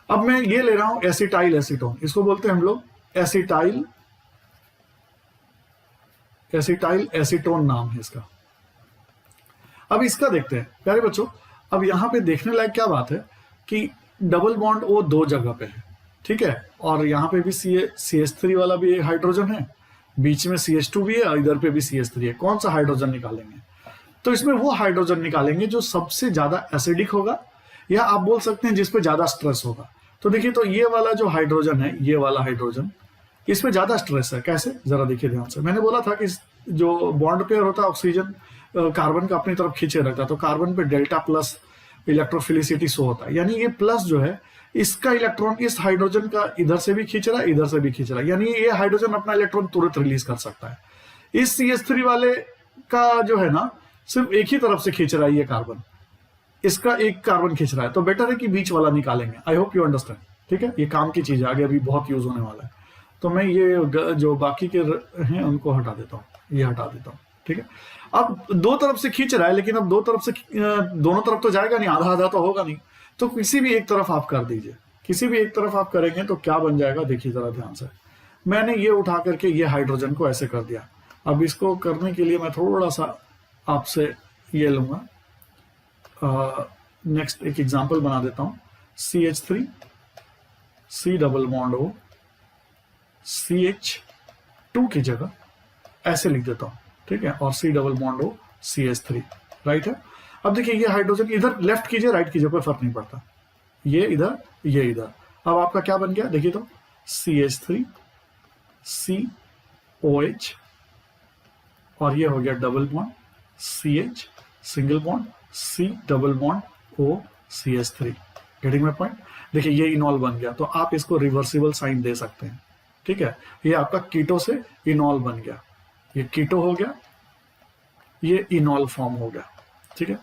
[SPEAKER 1] अब मैं ये ले रहा हूं एसिटाइल एसीटोन, इसको बोलते हैं हम लोग एसिटाइल एसीटोन नाम है इसका। अब इसका देखते हैं प्यारे बच्चों। अब यहां पे देखने लायक क्या बात है कि डबल बॉन्ड वो दो जगह पे है, ठीक है, और यहाँ पे भी CH3 वाला भी एक हाइड्रोजन है, बीच में CH2 भी है, और इधर पे भी CH3 है। कौन सा हाइड्रोजन निकालेंगे? तो इसमें वो हाइड्रोजन निकालेंगे जो सबसे ज्यादा एसिडिक होगा, या आप बोल सकते हैं जिसपे ज्यादा स्ट्रेस होगा। तो देखिए, तो ये वाला जो हाइड्रोजन है, ये वाला हाइड्रोजन, इसमें ज्यादा स्ट्रेस है। कैसे? जरा देखिए ध्यान से। मैंने बोला था कि जो बॉन्ड पेयर होता है ऑक्सीजन कार्बन का अपनी तरफ खींचे रखता है, तो कार्बन पे डेल्टा प्लस इलेक्ट्रोफिलिसिटी शो होता है, यानी ये प्लस जो है इसका इलेक्ट्रॉन इस हाइड्रोजन का इधर से भी खींच रहा है, इधर से भी खींच रहा है, यानी ये हाइड्रोजन अपना इलेक्ट्रॉन तुरंत रिलीज कर सकता है। इस CH3 वाले का जो है ना, सिर्फ एक ही तरफ से खींच रहा है ये कार्बन, इसका एक कार्बन खींच रहा है, तो बेटर है कि बीच वाला निकालेंगे। आई होप यू अंडरस्टैंड, ठीक है? ये काम की चीज है, आगे अभी बहुत यूज होने वाला है। तो मैं ये जो बाकी के हैं उनको हटा देता हूँ, ये हटा देता हूँ, ठीक है? अब दो तरफ से खींच रहा है, लेकिन अब दो तरफ से दोनों तरफ तो जाएगा नहीं, आधा आधा तो होगा नहीं, तो किसी भी एक तरफ आप कर दीजिए। किसी भी एक तरफ आप करेंगे तो क्या बन जाएगा, देखिए जरा ध्यान से। मैंने ये उठा करके ये हाइड्रोजन को ऐसे कर दिया। अब इसको करने के लिए मैं थोड़ा सा आपसे ये लूंगा, नेक्स्ट एक एग्जांपल बना देता हूं। CH3 C double bond O CH2 की जगह ऐसे लिख देता हूं, ठीक है, और C double bond O CH3, right है। अब देखिए ये हाइड्रोजन इधर लेफ्ट कीजिए राइट कीजिए कोई फर्क नहीं पड़ता, ये इधर ये इधर। अब आपका क्या बन गया देखिए तो CH3 COH और ये हो गया double bond CH single bond C double bond O CH3। Getting my point? देखिए ये इनॉल बन गया, तो आप इसको रिवर्सिबल साइन दे सकते हैं, ठीक है। ये आपका कीटो से इनॉल बन गया, ये कीटो हो गया, ये इनॉल फॉर्म हो गया, ठीक है।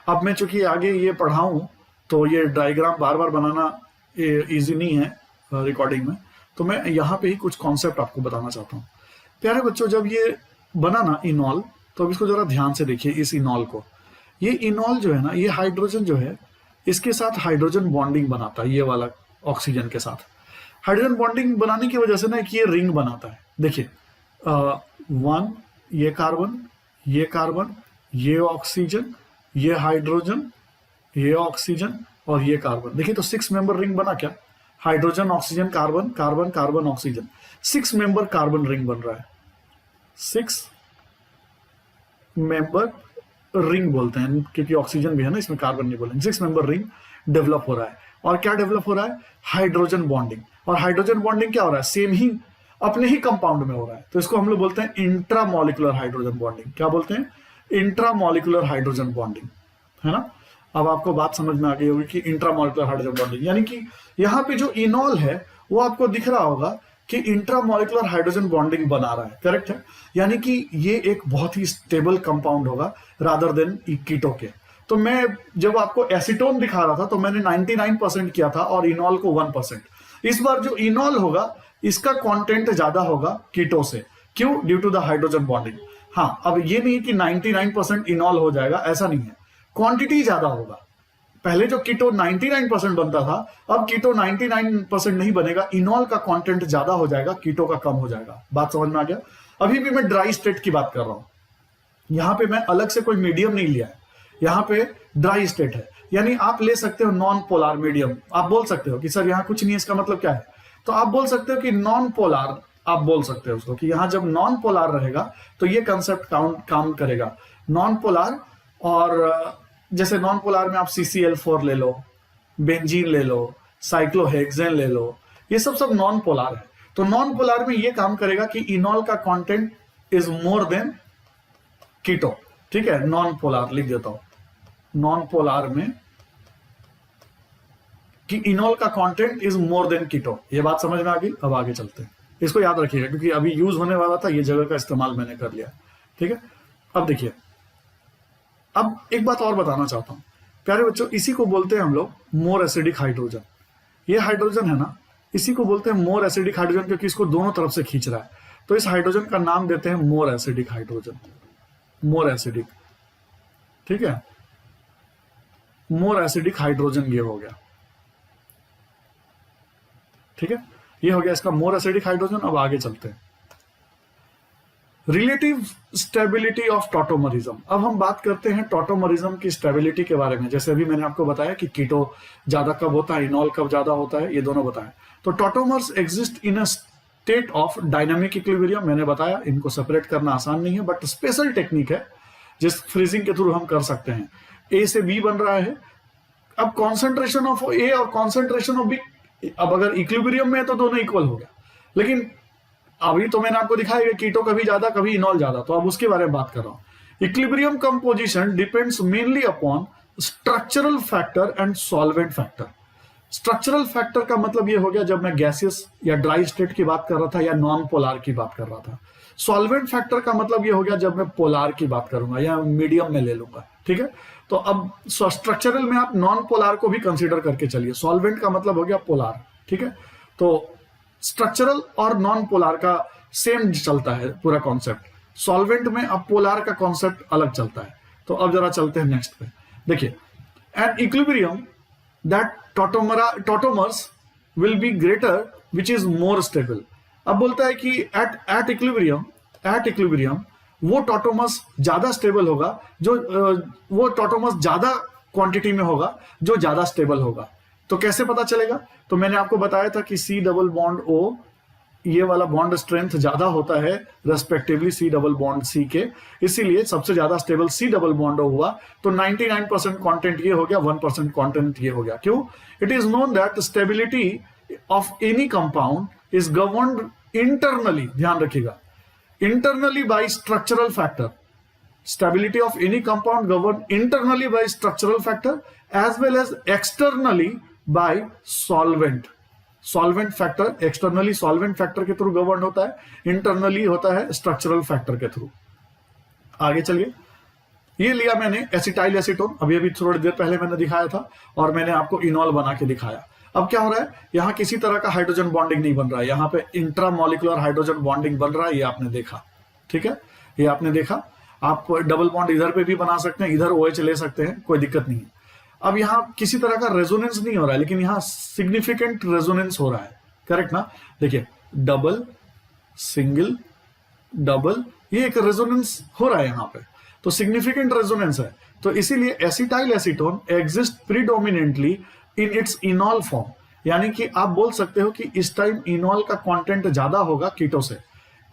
[SPEAKER 1] अब मैं चूंकि आगे ये पढ़ाऊं तो ये डायग्राम बार बार बनाना इजी नहीं है रिकॉर्डिंग में, तो मैं यहाँ पे ही कुछ कॉन्सेप्ट आपको बताना चाहता हूँ। प्यारे बच्चों, जब ये बना ना इनॉल, तो अब इसको जरा ध्यान से देखिए इस इनॉल को। ये इनॉल जो है ना, ये हाइड्रोजन जो है इसके साथ हाइड्रोजन बॉन्डिंग बनाता है, ये वाला ऑक्सीजन के साथ हाइड्रोजन बॉन्डिंग बनाने की वजह से ना ये रिंग बनाता है। देखिए 1 ये कार्बन, ये कार्बन, ये ऑक्सीजन, ये हाइड्रोजन, ये ऑक्सीजन और ये कार्बन। देखिए तो 6 मेंबर रिंग बना क्या? Hydrogen oxygen carbon carbon carbon oxygen, 6 member carbon ring बन रहा है। 6 मेंबर रिंग बोलते हैं क्योंकि ऑक्सीजन भी है ना, इसमें कार्बन नहीं बोलेंगे। 6 मेंबर रिंग डेवलप हो रहा है, और क्या डेवलप हो रहा है? Hydrogen bonding. और हाइड्रोजन बॉन्डिंग क्या हो रहा है? सेम ही अपने ही कंपाउंड में हो रहा है, तो इसको हम लोग बोलते हैं इंट्रामोलिकुलर हाइड्रोजन बॉन्डिंग। क्या बोलते हैं? इंट्रामोलिकुलर हाइड्रोजन बॉन्डिंग, है ना। अब आपको बात समझ में आ गई होगी कि इंट्रामोलिकुलर हाइड्रोजन बॉन्डिंग यानी कि यहाँ पे जो इनॉल है वो आपको दिख रहा होगा कि इंट्रामोलिकुलर हाइड्रोजन बॉन्डिंग बना रहा है, करेक्ट है। यानी कि ये एक बहुत ही स्टेबल कंपाउंड होगा रादर देन कीटो के। तो मैं जब आपको एसीटोन दिखा रहा था तो मैंने 99% किया था और इनॉल को 1%। इस बार जो इनॉल होगा इसका कंटेंट ज्यादा होगा कीटो से, क्यों? Due to the hydrogen bonding. हाँ, अब ये नहीं कि 99% इनॉल हो जाएगा, ऐसा नहीं है, क्वांटिटी ज्यादा होगा। पहले जो कीटो 99% बनता था, अब कीटो 99% नहीं बनेगा, इनॉल का कंटेंट ज्यादा हो जाएगा, कीटो का कम हो जाएगा। बात समझ में आ गया? अभी भी मैं ड्राई स्टेट की बात कर रहा हूं, यहां पे मैं अलग से कोई मीडियम नहीं लिया है, यहां पे ड्राई स्टेट है। यानी आप ले सकते हो नॉन पोलार मीडियम। आप बोल सकते हो कि सर यहां कुछ नहीं है, इसका मतलब क्या है? तो आप बोल सकते हो कि नॉन पोलार, आप बोल सकते हो उसको कि यहां जब नॉन पोलार रहेगा तो ये कंसेप्ट काम करेगा। नॉन पोलार, और जैसे नॉन पोलार में आप CCl4 ले लो, बेंजीन ले लो, साइक्लोहेक्सेन ले लो, ये सब नॉन पोलार है। तो नॉन पोलार में ये काम करेगा कि इनॉल का कंटेंट इज मोर देन कीटो, ठीक है। नॉन पोलार लिख देता हूं, नॉन पोलार में कि इनॉल का कंटेंट इज मोर देन कीटो। ये बात समझ में आ गई? अब आगे चलते हैं, इसको याद रखिएगा क्योंकि अभी यूज होने वाला था, ये जगह का इस्तेमाल मैंने कर लिया, ठीक है। अब देखिए, अब एक बात और बताना चाहता हूं प्यारे बच्चों, इसी को बोलते हैं हम लोग मोर एसिडिक हाइड्रोजन। ये हाइड्रोजन है ना, इसी को बोलते हैं मोर एसिडिक हाइड्रोजन क्योंकि इसको दोनों तरफ से खींच रहा है, तो इस हाइड्रोजन का नाम देते हैं more acidic hydrogen. More acidic, ठीक है, मोर एसिडिक हाइड्रोजन ये हो गया, ठीक है। ये हो गया इसका मोर एसिडिक हाइड्रोजन। अब आगे चलते हैं, रिलेटिव स्टेबिलिटी ऑफ टॉटोमरिज्म। अब हम बात करते हैं टॉटोमरिज्म की स्टेबिलिटी के बारे में। जैसे अभी मैंने आपको बताया कि कीटो ज्यादा कब होता है, इनॉल कब ज्यादा होता है, ये दोनों बताएं। तो tautomers exist in a state of dynamic equilibrium. मैंने बताया इनको सेपरेट करना आसान नहीं है, बट स्पेशल टेक्निक है जिस फ्रीजिंग के थ्रू हम कर सकते हैं। ए से बी बन रहा है, अब कॉन्सेंट्रेशन ऑफ ए और कॉन्सेंट्रेशन ऑफ बी, अब अगर इक्विलिब्रियम में है तो दोनों इक्वल हो गया, लेकिन अभी तो मैंने आपको दिखाया कि कीटो कभी ज्यादा कभी इनॉल ज्यादा, तो अब उसके बारे में बात कर रहा हूं। Equilibrium composition depends mainly upon structural factor and solvent factor. Structural factor का मतलब ये हो गया जब मैं गैसियस या ड्राई स्टेट की बात कर रहा था या नॉन पोलार की बात कर रहा था। सॉल्वेंट फैक्टर का मतलब ये हो गया जब मैं पोलार की बात करूंगा या मीडियम में ले लूंगा, ठीक है। तो अब स्ट्रक्चरल में आप नॉन पोलार को भी कंसीडर करके चलिए, सॉल्वेंट का मतलब हो गया पोलार, ठीक है। तो स्ट्रक्चरल और नॉन पोलार का सेम चलता है पूरा कॉन्सेप्ट, सॉल्वेंट में अब पोलार का कॉन्सेप्ट अलग चलता है। तो अब जरा चलते हैं नेक्स्ट पे। देखिए, at equilibrium that tautomers will be greater which is more stable. अब बोलता है कि एट इक्विलिब्रियम वो टॉटोमर्स ज्यादा स्टेबल होगा, जो वो टॉटोमर्स ज्यादा क्वांटिटी में होगा जो ज्यादा स्टेबल होगा। तो कैसे पता चलेगा? तो मैंने आपको बताया था कि C डबल बॉन्ड O ये वाला बॉन्ड स्ट्रेंथ ज्यादा होता है respectively C double bond C के, इसीलिए सबसे ज्यादा स्टेबल सी डबल बॉन्ड हुआ। तो 99% कंटेंट ये हो गया, 1% कंटेंट ये हो गया। क्यों? It is known that stability of any compound is governed internally, ध्यान रखिएगा, internally by structural factor. Stability of any compound governed internally by structural factor as well as externally by solvent. Solvent factor externally solvent factor के through govern होता है, internally होता है structural factor के through. आगे चलिए, ये लिया मैंने एसिटाइल एसीटोन, अभी अभी थोड़ी देर पहले मैंने दिखाया था और मैंने आपको इनॉल बना के दिखाया। अब क्या हो रहा है, यहां किसी तरह का हाइड्रोजन बॉन्डिंग नहीं बन रहा है, यहां पे इंट्रामोलिकुलर हाइड्रोजन बॉन्डिंग बन रहा है, ये आपने देखा। ठीक है, ये आपने देखा। आप डबल बॉन्ड इधर पे भी बना सकते हैं, इधर OH ले सकते हैं, कोई दिक्कत नहीं है। अब यहां किसी तरह का रेजोनेंस नहीं हो रहा है, लेकिन यहां सिग्निफिकेंट रेजोनेंस हो रहा है, करेक्ट ना? देखिए, डबल सिंगल डबल, ये एक रेजोनेंस हो रहा है यहां पे, तो सिग्निफिकेंट रेजोनेंस है। तो इसीलिए acetyl acetone exist predominantly in its इनॉल form, यानी कि आप बोल सकते हो कि इस टाइम इनॉल का कंटेंट ज्यादा होगा कीटो से।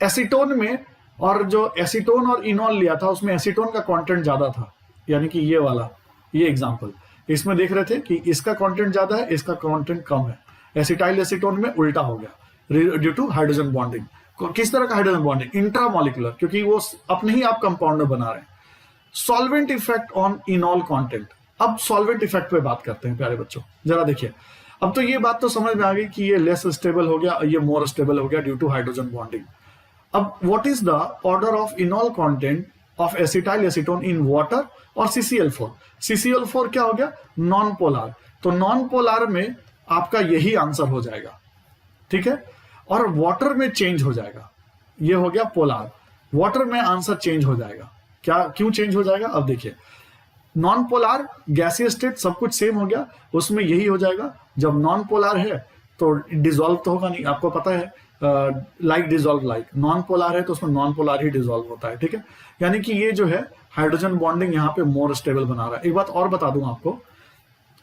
[SPEAKER 1] एसीटोन में, और जो एसीटोन और इनॉल लिया था उसमें एसीटोन का कंटेंट ज्यादा था, यानी कि ये वाला, ये एग्जांपल इसमें देख रहे थे कि इसका कंटेंट ज्यादा है, इसका कंटेंट कम है। एसिटाइल एसीटोन में उल्टा हो गया ड्यू टू हाइड्रोजन बॉन्डिंग। किस तरह का हाइड्रोजन बॉन्डिंग? इंट्रामोलिकुलर, क्योंकि वो अपने ही आप कंपाउंड में बना रहे हैं। Solvent effect on इनॉल content. अब सॉल्वेंट इफेक्ट पे बात करते हैं प्यारे बच्चों, जरा देखिए। अब तो ये बात तो समझ में आ गई कि ये लेस स्टेबल हो गया, ये मोर स्टेबल हो गया ड्यू टू हाइड्रोजन बॉन्डिंग। अब what is the order of enol content of acetyl acetone in water और CCl4? CCl4 क्या हो गया? Non polar. तो नॉन पोलार में आपका यही आंसर हो जाएगा, ठीक है, और वाटर में चेंज हो जाएगा, ये हो गया पोलार। वाटर में आंसर चेंज हो जाएगा। क्या, क्यों चेंज हो जाएगा? अब देखिए, नॉन पोलार गैसीय स्टेट सब कुछ सेम हो गया, उसमें यही हो जाएगा। जब नॉन पोलार है तो डिसॉल्व तो होगा नहीं, आपको पता है, like dissolve like. Non polar है तो उसमें नॉन पोलार ही डिसॉल्व होता है, ठीक है। यानी कि ये जो है हाइड्रोजन बॉन्डिंग यहाँ पे मोर स्टेबल बना रहा है। एक बात और बता दूं आपको,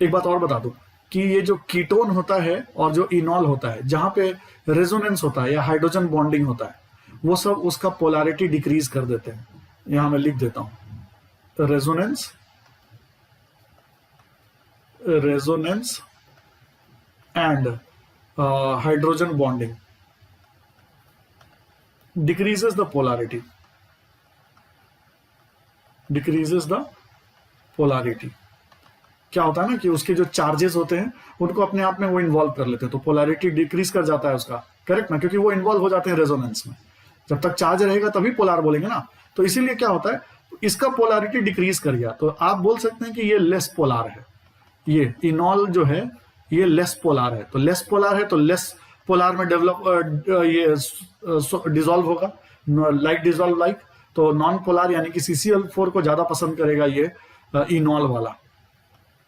[SPEAKER 1] एक बात और बता दूं कि ये जो कीटोन होता है और जो इनॉल होता है, जहां पे रेजोनेंस होता है या हाइड्रोजन बॉन्डिंग होता है, वो सब उसका पोलैरिटी डिक्रीज कर देते हैं। यहां मैं लिख देता हूं, resonance and hydrogen bonding decreases the polarity, decreases the polarity। क्या होता है ना कि उसके जो चार्जेस होते हैं उनको अपने आप में वो इन्वॉल्व कर लेते हैं, तो पोलैरिटी डिक्रीज कर जाता है उसका, करेक्ट ना, क्योंकि वो इन्वॉल्व हो जाते हैं रेजोनेंस में। जब तक चार्ज रहेगा तभी पोलार बोलेंगे ना, तो इसीलिए क्या होता है, इसका पोलैरिटी डिक्रीज कर गया, तो आप बोल सकते हैं कि ये लेस पोलार है। ये इनॉल जो है ये लेस पोलार है, तो लेस पोलार है तो लेस पोलार में डेवलप ये डिसॉल्व होगा, लाइक डिसॉल्व लाइक। तो नॉन पोलार यानी कि CCl4 को ज्यादा पसंद करेगा ये इनॉल वाला,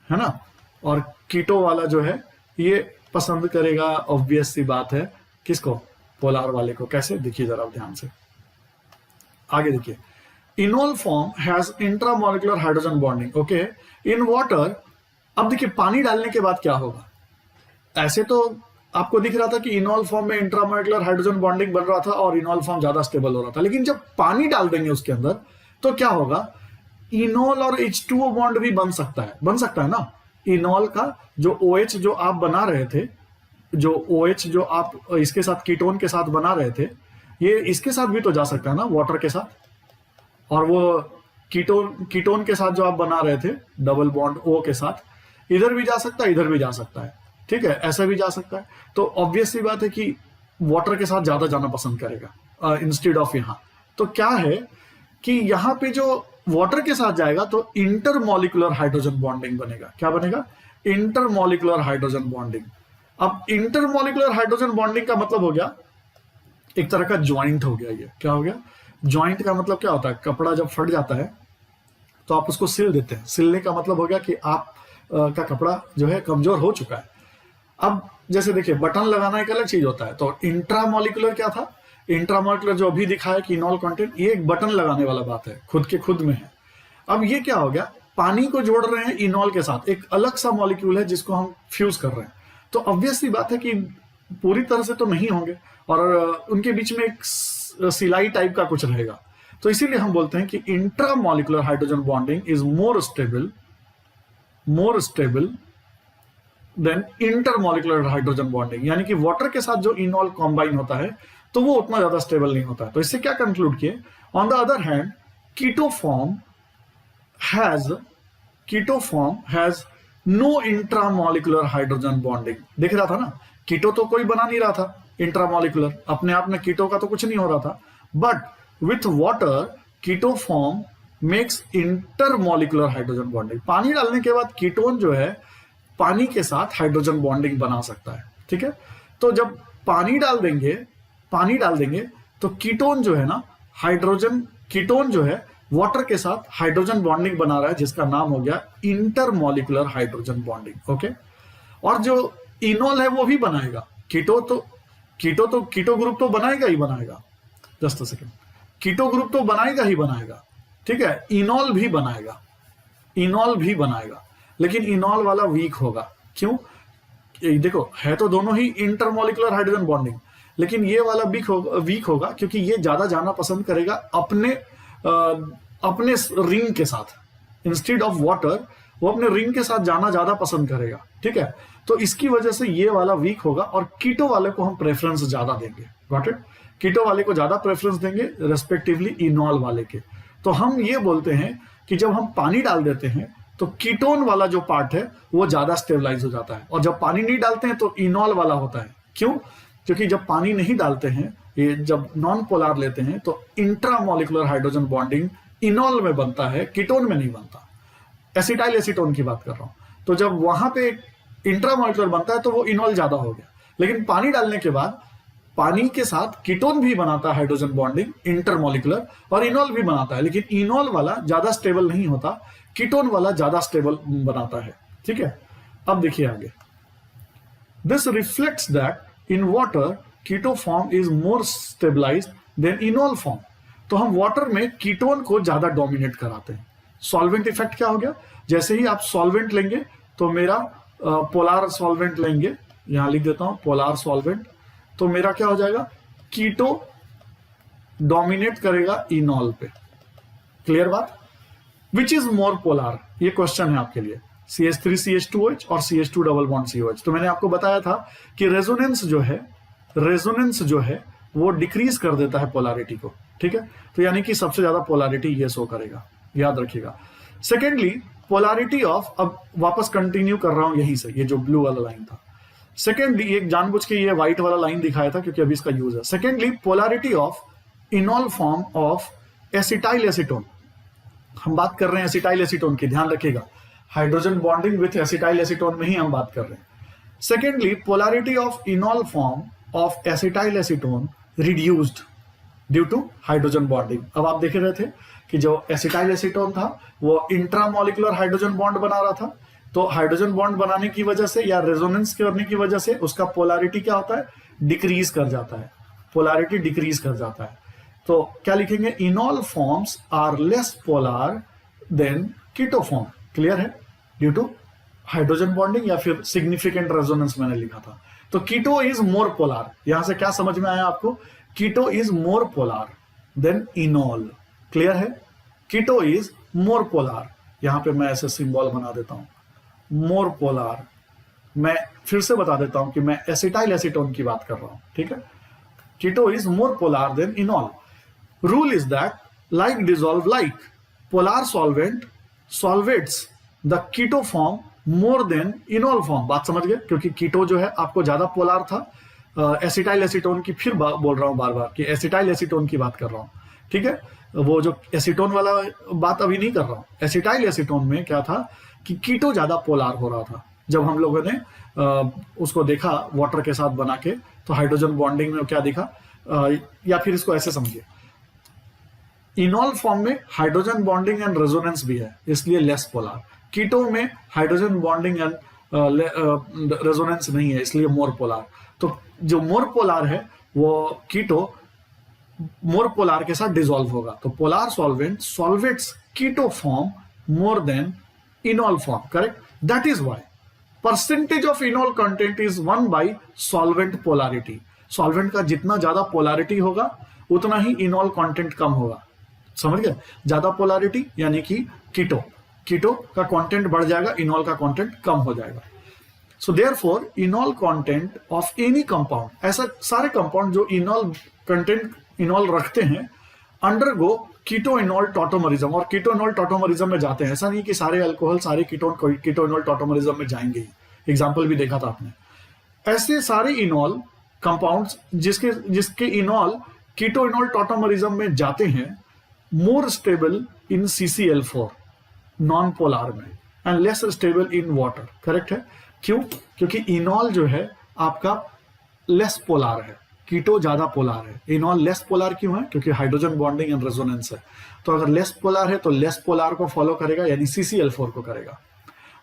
[SPEAKER 1] है ना, और कीटो वाला जो है ये पसंद करेगा, ऑब्वियस सी बात है, किसको? पोलार वाले को। कैसे? देखिए जरा ध्यान से, आगे देखिए। इनॉल form has intramolecular hydrogen bonding, okay, in water. अब देखिए पानी डालने के बाद क्या होगा। ऐसे तो आपको दिख रहा था कि इनॉल फॉर्म में इंट्रामोलिकुलर हाइड्रोजन बॉन्डिंग बन रहा था और इनॉल फॉर्म ज्यादा स्टेबल हो रहा था, लेकिन जब पानी डाल देंगे उसके अंदर तो क्या होगा, इनॉल और H2O बॉन्ड भी बन सकता है ना। इनॉल का जो OH जो आप बना रहे थे, जो OH जो आप इसके साथ कीटोन के साथ बना रहे थे, ये इसके साथ भी तो जा सकता है ना, वाटर के साथ। और वो कीटोन के साथ जो आप बना रहे थे डबल बॉन्ड O के साथ, इधर भी जा सकता है, इधर भी जा सकता है, ठीक है, ऐसा भी जा सकता है। तो ऑब्वियस सी बात है कि वाटर के साथ ज्यादा जाना पसंद करेगा इंस्टेड ऑफ यहां। तो क्या है कि यहां पे जो वाटर के साथ जाएगा तो इंटरमोलिकुलर हाइड्रोजन बॉन्डिंग बनेगा। क्या बनेगा? Intermolecular hydrogen bonding. अब इंटरमोलिकुलर हाइड्रोजन बॉन्डिंग का मतलब हो गया एक तरह का ज्वाइंट हो गया। ये क्या हो गया? ज्वाइंट का मतलब क्या होता है, कपड़ा जब फट जाता है तो आप उसको सिल देते हैं। सिलने का मतलब हो गया कि आप का कपड़ा जो है कमजोर हो चुका है। अब जैसे देखिए बटन लगाना एक अलग चीज होता है, तो इंट्रामोलिकुलर क्या था, इंट्रामोलिकुलर जो अभी दिखा है कि इनॉल कंटेंट, ये एक बटन लगाने वाला बात है, खुद के खुद में है। अब ये क्या हो गया, पानी को जोड़ रहे हैं इनॉल के साथ, एक अलग सा मॉलिक्यूल है जिसको हम फ्यूज कर रहे हैं। तो ऑब्वियस सी बात है कि पूरी तरह से तो नहीं होंगे, और उनके बीच में एक सिलाई टाइप का कुछ रहेगा। तो इसीलिए हम बोलते हैं कि intramolecular hydrogen bonding is more stable then intermolecular hydrogen bonding, यानी कि वाटर के साथ जो इनॉल कॉम्बाइन होता है तो वो उतना ज्यादा स्टेबल नहीं होता है। तो इससे क्या कंक्लूड किए, on the other hand keto form has no intramolecular hydrogen bonding. देख रहा था ना, कीटो तो कोई बना नहीं रहा था इंट्रामॉलिक्यूलर, अपने आप में कीटो का तो कुछ नहीं हो रहा था, but with water keto form makes intermolecular hydrogen bonding. पानी डालने के बाद कीटोन जो है पानी के साथ हाइड्रोजन बॉन्डिंग बना सकता है, ठीक है। तो जब पानी डाल देंगे तो कीटोन जो है ना, कीटोन जो है वाटर के साथ हाइड्रोजन बॉन्डिंग बना रहा है, जिसका नाम हो गया इंटरमॉलिक्यूलर हाइड्रोजन बॉन्डिंग, ओके। और जो इनॉल है वो भी बनाएगा, कीटो ग्रुप तो बनाएगा ही बनाएगा, just a second, keto group तो बनाएगा ही बनाएगा, ठीक है। इनॉल भी बनाएगा, लेकिन इनॉल वाला वीक होगा। क्यों? देखो, है तो दोनों ही इंटरमॉलिक्यूलर हाइड्रोजन बॉन्डिंग, लेकिन ये वाला वीक होगा क्योंकि ये ज्यादा जाना पसंद करेगा अपने रिंग के साथ। इंस्टेड ऑफ वाटर वो अपने रिंग के साथ जाना ज्यादा पसंद करेगा, ठीक है। तो इसकी वजह से ये वाला वीक होगा और कीटो वाले को हम प्रेफरेंस ज्यादा देंगे, गॉट इट। कीटो वाले को ज्यादा प्रेफरेंस देंगे रेस्पेक्टिवली इनॉल वाले के। तो हम ये बोलते हैं कि जब हम पानी डाल देते हैं तो कीटोन वाला जो पार्ट है वो ज्यादा स्टेबलाइज हो जाता है, और जब पानी नहीं डालते हैं तो इनॉल वाला होता है। क्यों? क्योंकि जब पानी नहीं डालते हैं, ये जब नॉन पोलार लेते हैं तो इंट्रामॉलिक्यूलर हाइड्रोजन बॉन्डिंग इनॉल में बनता है, कीटोन में नहीं बनता। एसिटाइल एसीटोन की बात कर रहा हूं, तो जब वहां पे इंट्रामॉलिक्यूलर बनता है तो वो इनॉल ज्यादा हो गया। लेकिन पानी डालने के बाद पानी के साथ कीटोन भी बनाता है हाइड्रोजन बॉन्डिंग इंटरमॉलिक्यूलर, और इनॉल भी बनाता है, लेकिन इनॉल वाला ज्यादा स्टेबल नहीं होता, कीटोन वाला ज्यादा स्टेबल बनाता है, ठीक है। अब देखिए आगे, this reflects that in water keto form is more stabilised than enol form. तो हम वाटर में कीटोन को ज्यादा डोमिनेट कराते हैं। सॉल्वेंट इफेक्ट क्या हो गया, जैसे ही आप सॉल्वेंट लेंगे तो मेरा पोलार सॉल्वेंट लेंगे, यहां लिख देता हूं पोलार सॉल्वेंट, तो मेरा क्या हो जाएगा, कीटो डोमिनेट करेगा इनॉल पे। क्लियर बात? विच इज मोर पोलार, ये क्वेश्चन है आपके लिए। CH3CH2OH और CH2 डबल बॉन्ड COH। तो मैंने आपको बताया था कि रेजोनेंस जो है वो डिक्रीज कर देता है पोलारिटी को, ठीक है। तो यानी कि सबसे ज्यादा पोलारिटी ये शो करेगा, याद रखिएगा। सेकेंडली पोलारिटी ऑफ, अब वापस कंटिन्यू कर रहा हूं यहीं से, ये जो ब्लू वाला लाइन था। सेकेंडली, एक जानबूझ के ये व्हाइट वाला लाइन दिखाया था क्योंकि अभी इसका यूज है। Secondly polarity of enol form of acetyl acetone. हम बात कर रहे हैं एसिटाइल एसीटोन की, ध्यान रखिएगा, hydrogen bonding with acetyl acetone में ही हम बात कर रहे हैं। Secondly polarity of enol form of acetyl acetone reduced due to hydrogen bonding. अब आप देख रहे थे कि जो एसिटाइल एसीटोन था वो इंट्रामॉलिक्यूलर हाइड्रोजन बॉन्ड बना रहा था, तो हाइड्रोजन बॉन्ड बनाने की वजह से या रेजोनेंस करने की वजह से उसका पोलारिटी क्या होता है, डिक्रीज कर जाता है, पोलारिटी डिक्रीज कर जाता है। तो क्या लिखेंगे, enol forms are less polar than keto form. Clear है? ड्यू टू हाइड्रोजन बॉन्डिंग या फिर सिग्निफिकेंट रेजोनेंस मैंने लिखा था। तो कीटो इज मोर पोलार, यहां से क्या समझ में आया आपको, keto is more polar than enol. Clear है? कीटो इज मोर पोलार, यहां पे मैं ऐसे सिंबल बना देता हूं, मोर पोलार। मैं फिर से बता देता हूं कि मैं एसिटाइल एसीटोन की बात कर रहा हूं, ठीक है। Keto is more polar than enol. Rule is that like dissolve like, polar solvent solvates the keto form more than enol form. बात समझ गए? क्योंकि कीटो जो है आपको ज्यादा पोलार था, एसिटाइल एसीटोन की फिर बोल रहा हूं बार बार कि एसिटाइल एसीटोन की बात कर रहा हूं, ठीक है। वो जो एसीटोन वाला बात अभी नहीं कर रहा हूं। एसिटाइल एसीटोन में क्या था कि कीटो ज्यादा पोलार हो रहा था। जब हम लोगों ने उसको देखा वाटर के साथ बना के, तो हाइड्रोजन बॉन्डिंग में क्या दिखा, या फिर इसको ऐसे समझिए, इनॉल फॉर्म में हाइड्रोजन बॉन्डिंग एंड रेजोनेंस भी है, इसलिए लेस पोलार। कीटो में हाइड्रोजन बॉन्डिंग एंड रेजोनेंस नहीं है, इसलिए मोर पोलार। तो जो मोर पोलार है वो कीटो मोर पोलार के साथ डिसॉल्व होगा। तो polar solvent solvates keto form more than enol form, correct. That is why percentage of enol content is 1 by solvent polarity. Solvent का जितना ज्यादा पोलैरिटी होगा उतना ही इनॉल कंटेंट कम होगा। समझ गए? ज्यादा पोलैरिटी यानी कि कीटो का कंटेंट बढ़ जाएगा, इनॉल का कंटेंट कम हो जाएगा। So therefore इनॉल content of any compound, ऐसा सारे कंपाउंड जो इनॉल कंटेंट इनॉल रखते हैं, अंडरगो कीटो इनॉल टॉटोमरिज्म, और कीटो इनॉल टॉटोमरिज्म में जाते हैं। ऐसा नहीं कि सारे अल्कोहल सारे कीटो इनॉल टॉटोमरिज्म में जाएंगे ही, एग्जाम्पल भी देखा था आपने। ऐसे सारे इनॉल कंपाउंड्स जिसके इनॉल कीटो इनॉल टॉटोमरिज्म में जाते हैं, more stable in CCl4 non polar में and less stable in water. Correct है? क्यों? क्योंकि इनॉल जो है आपका लेस पोलार है, कीटो ज्यादा पोलार है। इनॉल लेस पोलार क्यों है? क्योंकि हाइड्रोजन बॉन्डिंग एंड रेजोनेंस है। तो अगर लेस पोलार है तो लेस पोलार को फॉलो करेगा, यानी CCl4 को करेगा।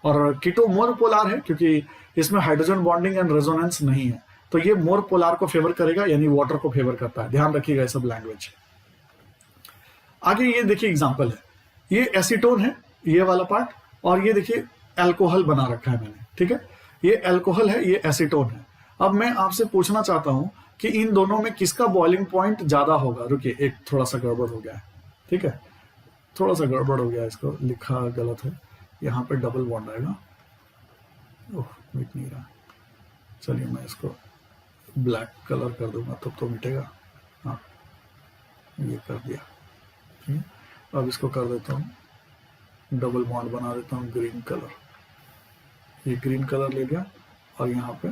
[SPEAKER 1] और कीटो मोर पोलार है क्योंकि इसमें हाइड्रोजन बॉन्डिंग एंड रेजोनेंस नहीं है, तो ये मोर पोलार को फेवर करेगा, यानी वाटर को फेवर करता है। ध्यान रखिएगा ये सब लैंग्वेज। आगे ये देखिए एग्जांपल है, ये एसीटोन है ये वाला पार्ट, और ये देखिए अल्कोहल बना रखा है मैंने। ठीक है? ये अल्कोहल है, ये एसीटोन है। अब मैं आपसे पूछना चाहता हूं कि इन दोनों में किसका बॉइलिंग पॉइंट ज्यादा होगा। रुकिए, एक थोड़ा सा गड़बड़ हो गया है। ठीक है, थोड़ा सा गड़बड़ हो गया, इसको लिखा गलत है, यहाँ पे डबल बॉन्ड आएगा। ओह, मिट नहीं रहा। चलिए मैं इसको ब्लैक कलर कर दूंगा तब तो मिटेगा। हाँ, ये कर दिया। ठीक है, अब इसको कर देता हूँ, डबल बॉन्ड बना देता हूँ ग्रीन कलर। ये ग्रीन कलर ले लिया और यहाँ पे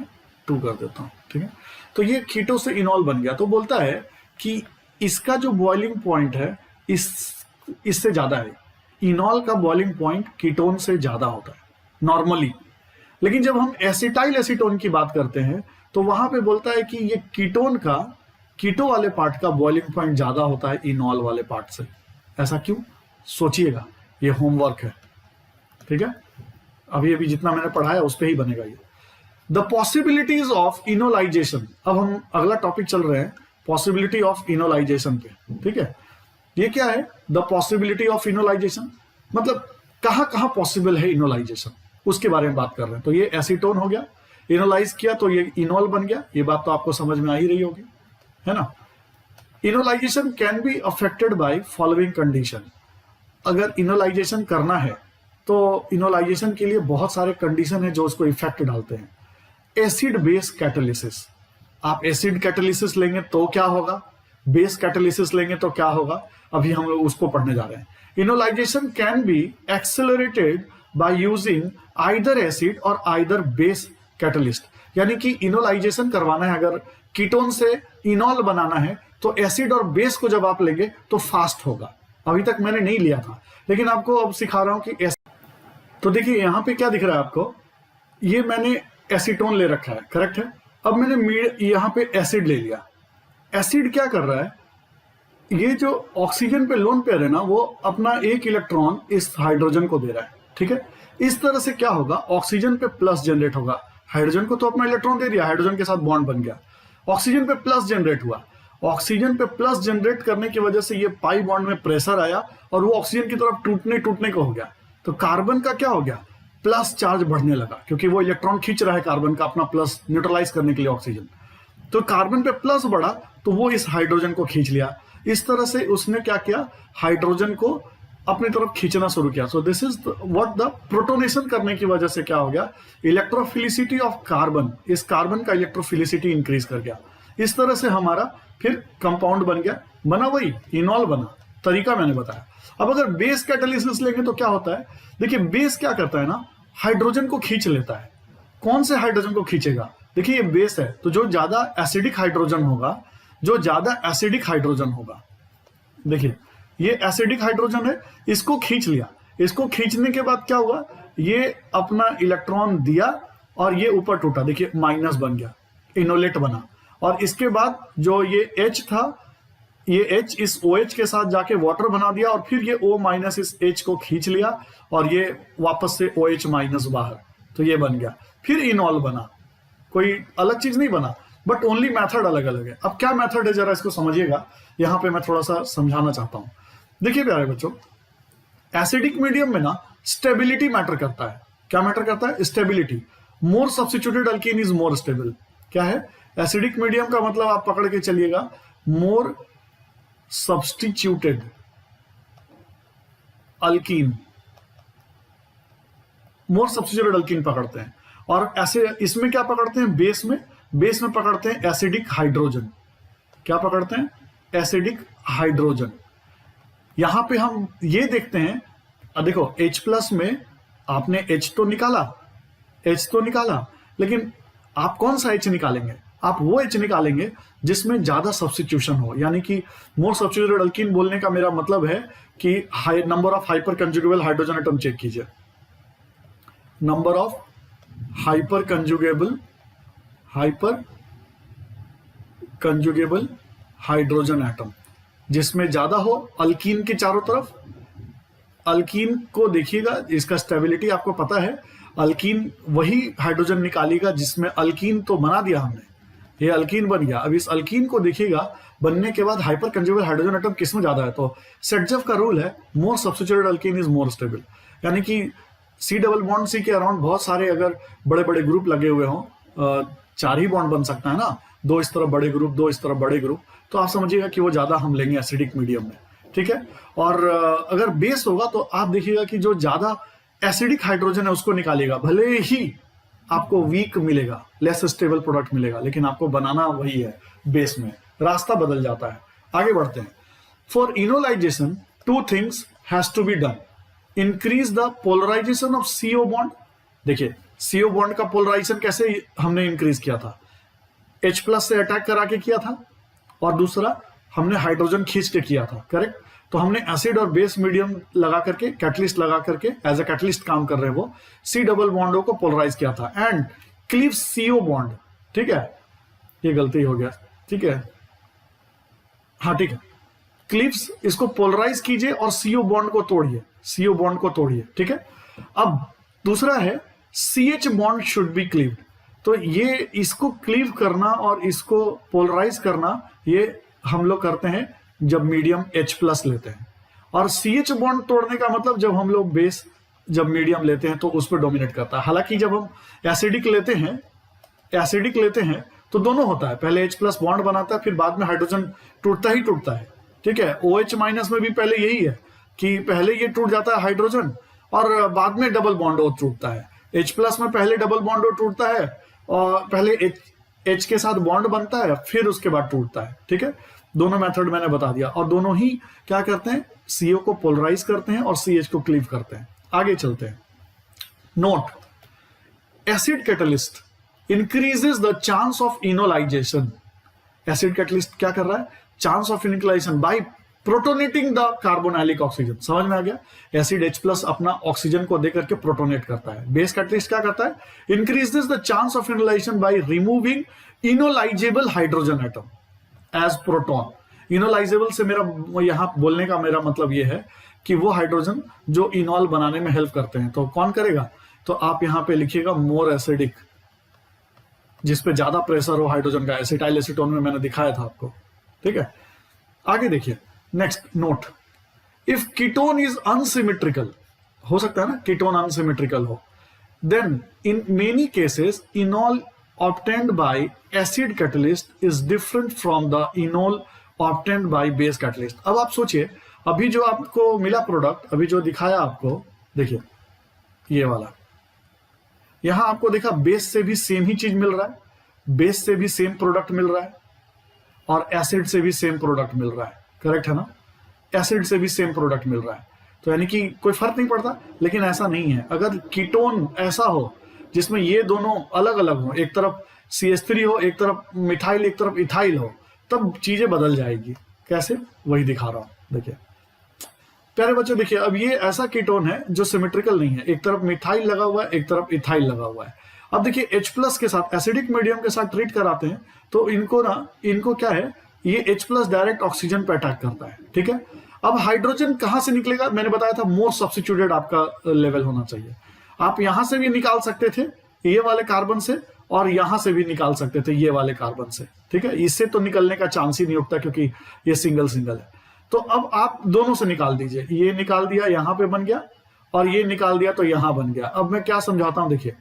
[SPEAKER 1] 2 कर देता हूँ। ठीक है, तो ये कीटो से इनॉल बन गया। तो बोलता है कि इसका जो बॉइलिंग पॉइंट है इससे ज्यादा है। इनॉल का बॉइलिंग पॉइंट कीटोन से ज्यादा होता है नॉर्मली, लेकिन जब हम एसिटाइल एसीटोन की बात करते हैं तो वहां पे बोलता है कि ये कीटो वाले पार्ट का बॉइलिंग पॉइंट ज्यादा होता है इनॉल वाले पार्ट से। ऐसा क्यों? सोचिएगा, ये होमवर्क है। ठीक है, अभी जितना मैंने पढ़ाया उस पर ही बनेगा ये। The possibilities of enolisation. अब हम अगला टॉपिक चल रहे हैं पॉसिबिलिटी ऑफ इनोलाइजेशन पे। ठीक है, ये क्या है? द पॉसिबिलिटी ऑफ इनोलाइजेशन मतलब कहां कहां पॉसिबल है इनोलाइजेशन, उसके बारे में बात कर रहे हैं। तो ये एसीटोन हो गया, इनोलाइज किया तो ये इनॉल बन गया। ये बात तो आपको समझ में आ ही रही होगी, है ना? Enolisation can be affected by following condition. अगर इनोलाइजेशन करना है तो इनोलाइजेशन के लिए बहुत सारे कंडीशन है जो उसको इफेक्ट डालते हैं। Acid base catalysis. आप एसिड कैटालिसिस लेंगे तो क्या होगा, बेस कैटालिसिस लेंगे तो क्या होगा, अभी हम लोग उसको पढ़ने जा रहे हैं। Enolisation can be accelerated by using either acid और आइदर बेस कैटलिस्ट। यानी कि इनोलाइजेशन करवाना है, अगर कीटोन से इनॉल बनाना है तो एसिड और बेस को जब आप लेंगे तो फास्ट होगा। अभी तक मैंने नहीं लिया था, लेकिन आपको अब सिखा रहा हूं कि तो देखिए यहां पे क्या दिख रहा है आपको, ये मैंने एसीटोन ले रखा है, करेक्ट है। अब मैंने यहां पे एसिड ले लिया। एसिड क्या कर रहा है, ये जो ऑक्सीजन पे लोन पेयर है ना, वो अपना एक इलेक्ट्रॉन इस हाइड्रोजन को दे रहा है। ठीक है, इस तरह से क्या होगा, ऑक्सीजन पे प्लस जनरेट होगा। हाइड्रोजन को तो अपना इलेक्ट्रॉन दे दिया, हाइड्रोजन के साथ बॉन्ड बन गया, ऑक्सीजन पे प्लस जनरेट हुआ। ऑक्सीजन पे प्लस जनरेट करने की वजह से ये पाई बॉन्ड में प्रेशर आया और वो ऑक्सीजन की तरफ टूटने को हो गया। तो कार्बन का क्या हो गया, प्लस चार्ज बढ़ने लगा, क्योंकि वो इलेक्ट्रॉन खींच रहा है कार्बन का अपना प्लस न्यूट्रलाइज करने के लिए ऑक्सीजन। तो कार्बन पे प्लस बढ़ा तो वो इस हाइड्रोजन को खींच लिया। इस तरह से उसने क्या किया, हाइड्रोजन को अपनी तरफ खींचना शुरू किया। So this is what the protonation करने की वजह से क्या हो गया, इलेक्ट्रोफिलिसिटी ऑफ कार्बन, इस कार्बन का इलेक्ट्रोफिलिसिटी इंक्रीज कर गया। इस तरह से हमारा फिर कंपाउंड बन गया, बना वही इनॉल बना, तरीका मैंने बताया। अब अगर बेस कैटालिसिस लेंगे तो क्या होता है, देखिए बेस क्या करता है ना, हाइड्रोजन को खींच लेता है। कौन से हाइड्रोजन को खींचेगा, देखिए ये बेस है तो जो ज्यादा एसिडिक हाइड्रोजन होगा, देखिए ये एसिडिक हाइड्रोजन है, इसको खींच लिया। इसको खींचने के बाद क्या हुआ, ये अपना इलेक्ट्रॉन दिया और ये ऊपर टूटा, देखिए माइनस बन गया, इनोलेट बना। और इसके बाद जो ये H था, ये H इस OH के साथ जाके वाटर बना दिया और फिर ये O माइनस इस H को खींच लिया और ये वापस से OH माइनस बाहर, तो ये बन गया। फिर इनॉल बना, कोई अलग चीज नहीं बना, बट ओनली मेथड अलग अलग है। अब क्या मेथड है जरा इसको समझिएगा, यहां पे मैं थोड़ा सा समझाना चाहता हूं। देखिए प्यारे बच्चों, एसिडिक मीडियम में ना स्टेबिलिटी मैटर करता है। क्या मैटर करता है, stability. More substituted alkene is more stable. क्या है? एसिडिक मीडियम का मतलब आप पकड़ के चलिएगा, मोर सब्स्टिट्यूटेड अल्कीन, मोर सब्स्टिट्यूटेड अल्कीन पकड़ते हैं। और ऐसे इसमें क्या पकड़ते हैं? बेस में पकड़ते हैं एसिडिक हाइड्रोजन। क्या पकड़ते हैं? Acidic hydrogen. यहां पे हम ये देखते हैं, देखो H+ में आपने H तो निकाला, लेकिन आप कौन सा H निकालेंगे? आप वो H निकालेंगे जिसमें ज्यादा सब्स्टिट्यूशन हो। यानी कि मोर सब्स्टिट्यूटेड अल्कीन बोलने का मेरा मतलब है कि number of hyper conjugable hydrogen atom check कीजिए, number of hyper conjugable hydrogen atom जिसमें ज्यादा हो अल्कीन के चारों तरफ। अल्कीन को देखिएगा, इसका स्टेबिलिटी आपको पता है, अल्कीन वही हाइड्रोजन निकालेगा जिसमें अल्कीन तो बना दिया हमने, ये अल्कीन बन गया। अब इस अल्कीन को देखिएगा बनने के बाद हाइपर कंजुगेबल हाइड्रोजन एटम किसमें ज्यादा है, तो सेटजेफ का रूल है मोर substituted alkene is more stable. यानी कि C+C के अराउंड बहुत सारे अगर बड़े बड़े ग्रुप लगे हुए हों, 4 ही बॉन्ड बन सकता है ना, 2 इस तरफ बड़े ग्रुप, 2 इस तरफ बड़े ग्रुप, तो आप समझिएगा कि वो ज्यादा हम लेंगे एसिडिक मीडियम में। ठीक है। और अगर बेस होगा तो आप देखिएगा कि जो ज्यादा एसिडिक हाइड्रोजन है उसको निकालिएगा, भले ही आपको वीक मिलेगा, लेस स्टेबल प्रोडक्ट मिलेगा, लेकिन आपको बनाना वही है बेस में, रास्ता बदल जाता है। आगे बढ़ते हैं। For enolisation 2 things has to be done, increase the polarisation of CO bond. देखिए CO बॉन्ड का पोलराइजेशन कैसे हमने इंक्रीज किया था? H+ से अटैक करा के किया था, और दूसरा हमने हाइड्रोजन खींच के किया था, करेक्ट। तो हमने एसिड और बेस मीडियम लगा करके, कैटलिस्ट लगा करके, एज ए कैटलिस्ट काम कर रहे हैं वो, C डबल बॉन्डों को पोलराइज किया था एंड क्लीव CO बॉन्ड। ठीक है, ये गलती हो गया, ठीक है, हाँ ठीक है, क्लीव्स, इसको पोलराइज कीजिए और CO बॉन्ड को तोड़िए, ठीक है। अब दूसरा है CH bond should be cleaved. तो ये इसको क्लीव करना और इसको पोलराइज करना, ये हम लोग करते हैं जब मीडियम H+ लेते हैं। और CH बॉन्ड तोड़ने का मतलब जब हम लोग बेस, जब मीडियम लेते हैं तो उस पर डोमिनेट करता है। हालांकि जब हम एसिडिक लेते हैं तो दोनों होता है, पहले H+ बॉन्ड बनाता है, फिर बाद में हाइड्रोजन टूटता है। ठीक है, OH- में भी पहले यही है कि पहले ये टूट जाता है हाइड्रोजन और बाद में डबल बॉन्ड O टूटता है। H+ में पहले डबल बॉन्ड O टूटता है और पहले H के साथ बॉन्ड बनता है, फिर उसके बाद टूटता है। ठीक है, दोनों मेथड मैंने बता दिया, और दोनों ही क्या करते हैं? CO को पोलराइज करते हैं और CH को क्लीव करते हैं। आगे चलते हैं। Note, acid catalyst increases the chance of enolization. Acid catalyst क्या कर रहा है? Chance of enolisation by protonating the carbonylic oxygen. समझ में आ गया? एसिड H+ अपना ऑक्सीजन को देकर के प्रोटोनेट करता है। बेस कैटलिस्ट क्या करता है? Increases the chance of enolisation by removing enolisable hydrogen atom as proton. Enolisable से मेरा यहां बोलने का मेरा मतलब यह है कि वो हाइड्रोजन जो इनॉल बनाने में हेल्प करते हैं। तो कौन करेगा? तो आप यहां पे लिखिएगा मोर एसिडिक, जिसपे ज्यादा प्रेशर हो हाइड्रोजन का। एसिटाइल एसीटोन में मैंने दिखाया था आपको। ठीक है, आगे देखिए। Next note, if ketone is unsymmetrical, हो सकता है ना कीटोन अनसिमेट्रिकल हो, then in many cases enol obtained by acid catalyst is different from the enol obtained by base catalyst। अब आप सोचिए, अभी जो आपको मिला प्रोडक्ट, अभी जो दिखाया आपको, देखिए ये वाला, यहां आपको देखा बेस से भी सेम ही चीज मिल रहा है, बेस से भी सेम प्रोडक्ट मिल रहा है और एसिड से भी सेम प्रोडक्ट मिल रहा है, करेक्ट है ना? एसिड से भी सेम प्रोडक्ट मिल रहा है, तो यानी कि कोई फर्क नहीं पड़ता। लेकिन ऐसा नहीं है, अगर कीटोन ऐसा हो जिसमें ये दोनों अलग अलग हो, एक तरफ CH3 हो, एक तरफ मिथाइल, एक तरफ इथाइल हो, तब चीजें बदल जाएगी। कैसे? वही दिखा रहा हूं, देखिए प्यारे बच्चों। देखिए अब ये ऐसा कीटोन है जो सिमेट्रिकल नहीं है, एक तरफ मिथाइल लगा हुआ है, एक तरफ इथाइल लगा हुआ है। अब देखिए H+ के साथ, एसिडिक मीडियम के साथ ट्रीट कराते हैं तो इनको क्या है, ये H+ डायरेक्ट ऑक्सीजन पे अटैक करता है। ठीक है, अब हाइड्रोजन कहां से निकलेगा? मैंने बताया था मोर सब्स्टिट्यूटेड आपका लेवल होना चाहिए। आप यहां से भी निकाल सकते थे ये वाले कार्बन से, और यहां से भी निकाल सकते थे ये वाले कार्बन से। ठीक है, इससे तो निकलने का चांस ही नहीं उठता क्योंकि ये सिंगल है। तो अब आप दोनों से निकाल दीजिए, ये निकाल दिया यहां पे बन गया, और ये निकाल दिया तो यहां बन गया। अब मैं क्या समझाता हूं, देखिए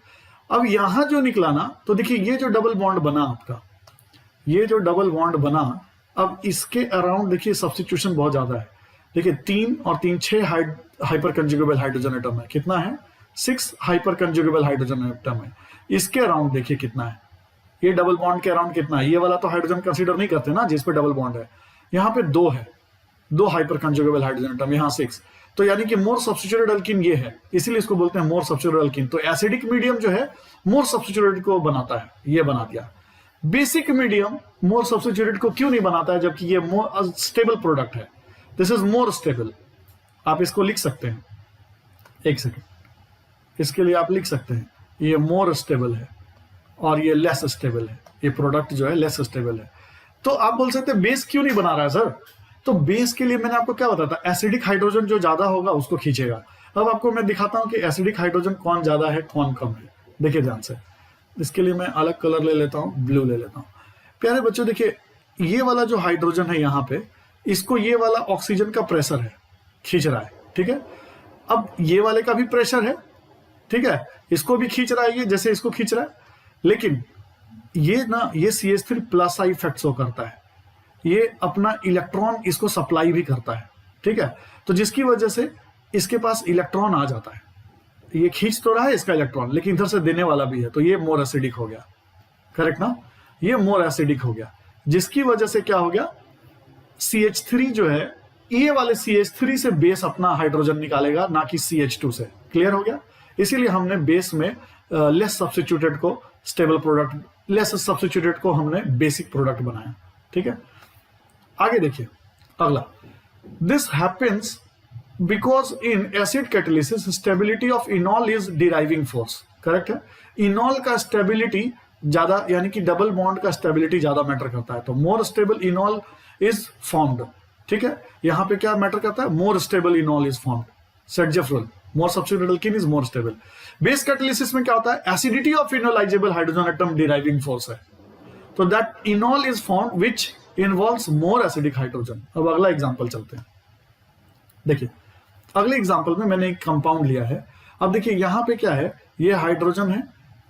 [SPEAKER 1] अब यहां जो निकला ना, तो देखिए ये जो डबल बॉन्ड बना आपका, ये जो डबल बॉन्ड बना, अब इसके अराउंड देखिए सब्स्टिट्यूशन बहुत ज्यादा है। देखिए 3 और 3 6 हाइपर कंजुगेबल हाइड्रोजन एटम है। कितना है? 6 हाइपर कंजुगेबल हाइड्रोजन एटम है। इसके अराउंड देखिए कितना है, ये डबल बॉन्ड के अराउंड कितना है। ये वाला तो हाइड्रोजन कंसीडर नहीं करते ना जिस पे डबल बॉन्ड है। यहाँ पे 2 है, 2 हाइपर कंजुगेबल हाइड्रोजन एटम, यहाँ 6। तो यानी कि मोर सब्स्टिट्यूटेड अल्कीन ये है, इसीलिए इसको बोलते हैं मोर सब्स्टिट्यूटेड अल्कीन। तो एसिडिक मीडियम जो है मोर सब्स्टिट्यूटेड को बनाता है, ये बना दिया। बेसिक मीडियम मोर सब्स्टिट्यूटेड को क्यों नहीं बनाता है, जबकि ये मोर स्टेबल प्रोडक्ट है। This is more stable. आप इसको लिख सकते हैं, एक सेकेंड, इसके लिए आप लिख सकते हैं ये मोर स्टेबल है और ये लेस स्टेबल है। ये प्रोडक्ट जो है लेस स्टेबल है। तो आप बोल सकते हैं बेस क्यों नहीं बना रहा है सर? तो बेस के लिए मैंने आपको क्या बताया था, एसिडिक हाइड्रोजन जो ज्यादा होगा उसको खींचेगा। अब आपको मैं दिखाता हूं कि एसिडिक हाइड्रोजन कौन ज्यादा है कौन कम है। देखिए ध्यान से, इसके लिए मैं अलग कलर ले लेता हूं, ब्लू ले लेता हूं। प्यारे बच्चों देखिए, ये वाला जो हाइड्रोजन है यहाँ पे, इसको ये वाला ऑक्सीजन का प्रेशर है, खींच रहा है, ठीक है। अब ये वाले का भी प्रेशर है, ठीक है, इसको भी खींच रहा है ये, जैसे इसको खींच रहा है। लेकिन ये ना, ये CH3 plus I effect show करता है, ये अपना इलेक्ट्रॉन इसको सप्लाई भी करता है, ठीक है। तो जिसकी वजह से इसके पास इलेक्ट्रॉन आ जाता है। ये खींच तो रहा है इसका इलेक्ट्रॉन, लेकिन इधर से देने वाला भी है, तो ये मोर एसिडिक हो गया, करेक्ट ना। ये मोर एसिडिक हो गया, जिसकी वजह से क्या हो गया, CH3 जो है, ये वाले CH3 से बेस अपना हाइड्रोजन निकालेगा, ना कि CH2 से। क्लियर हो गया। इसीलिए हमने बेस में लेस सब्स्टिट्यूटेड को स्टेबल प्रोडक्ट, लेस सब्स्टिट्यूटेड को हमने बेसिक प्रोडक्ट बनाया, ठीक है। आगे देखिए अगला, this happens because in acid catalysis stability of इनॉल is deriving force. Correct है, इनॉल का स्टेबिलिटी ज्यादा, यानी कि डबल बॉन्ड का स्टेबिलिटी ज्यादा मैटर करता है। तो मोर स्टेबल इनॉल इज फॉर्म्ड, ठीक है। यहां पे क्या मैटर करता है, more stable इनॉल is formed, सेटजेफ rule, more substituted alkene is more stable. Base catalysis में क्या होता है, acidity of enolisable hydrogen atom deriving force है, तो that इनॉल is formed which involves more acidic hydrogen. अब अगला एग्जांपल चलते हैं। देखिए अगले एग्जांपल में मैंने एक कंपाउंड लिया है। अब देखिए यहां पे क्या है, ये हाइड्रोजन है,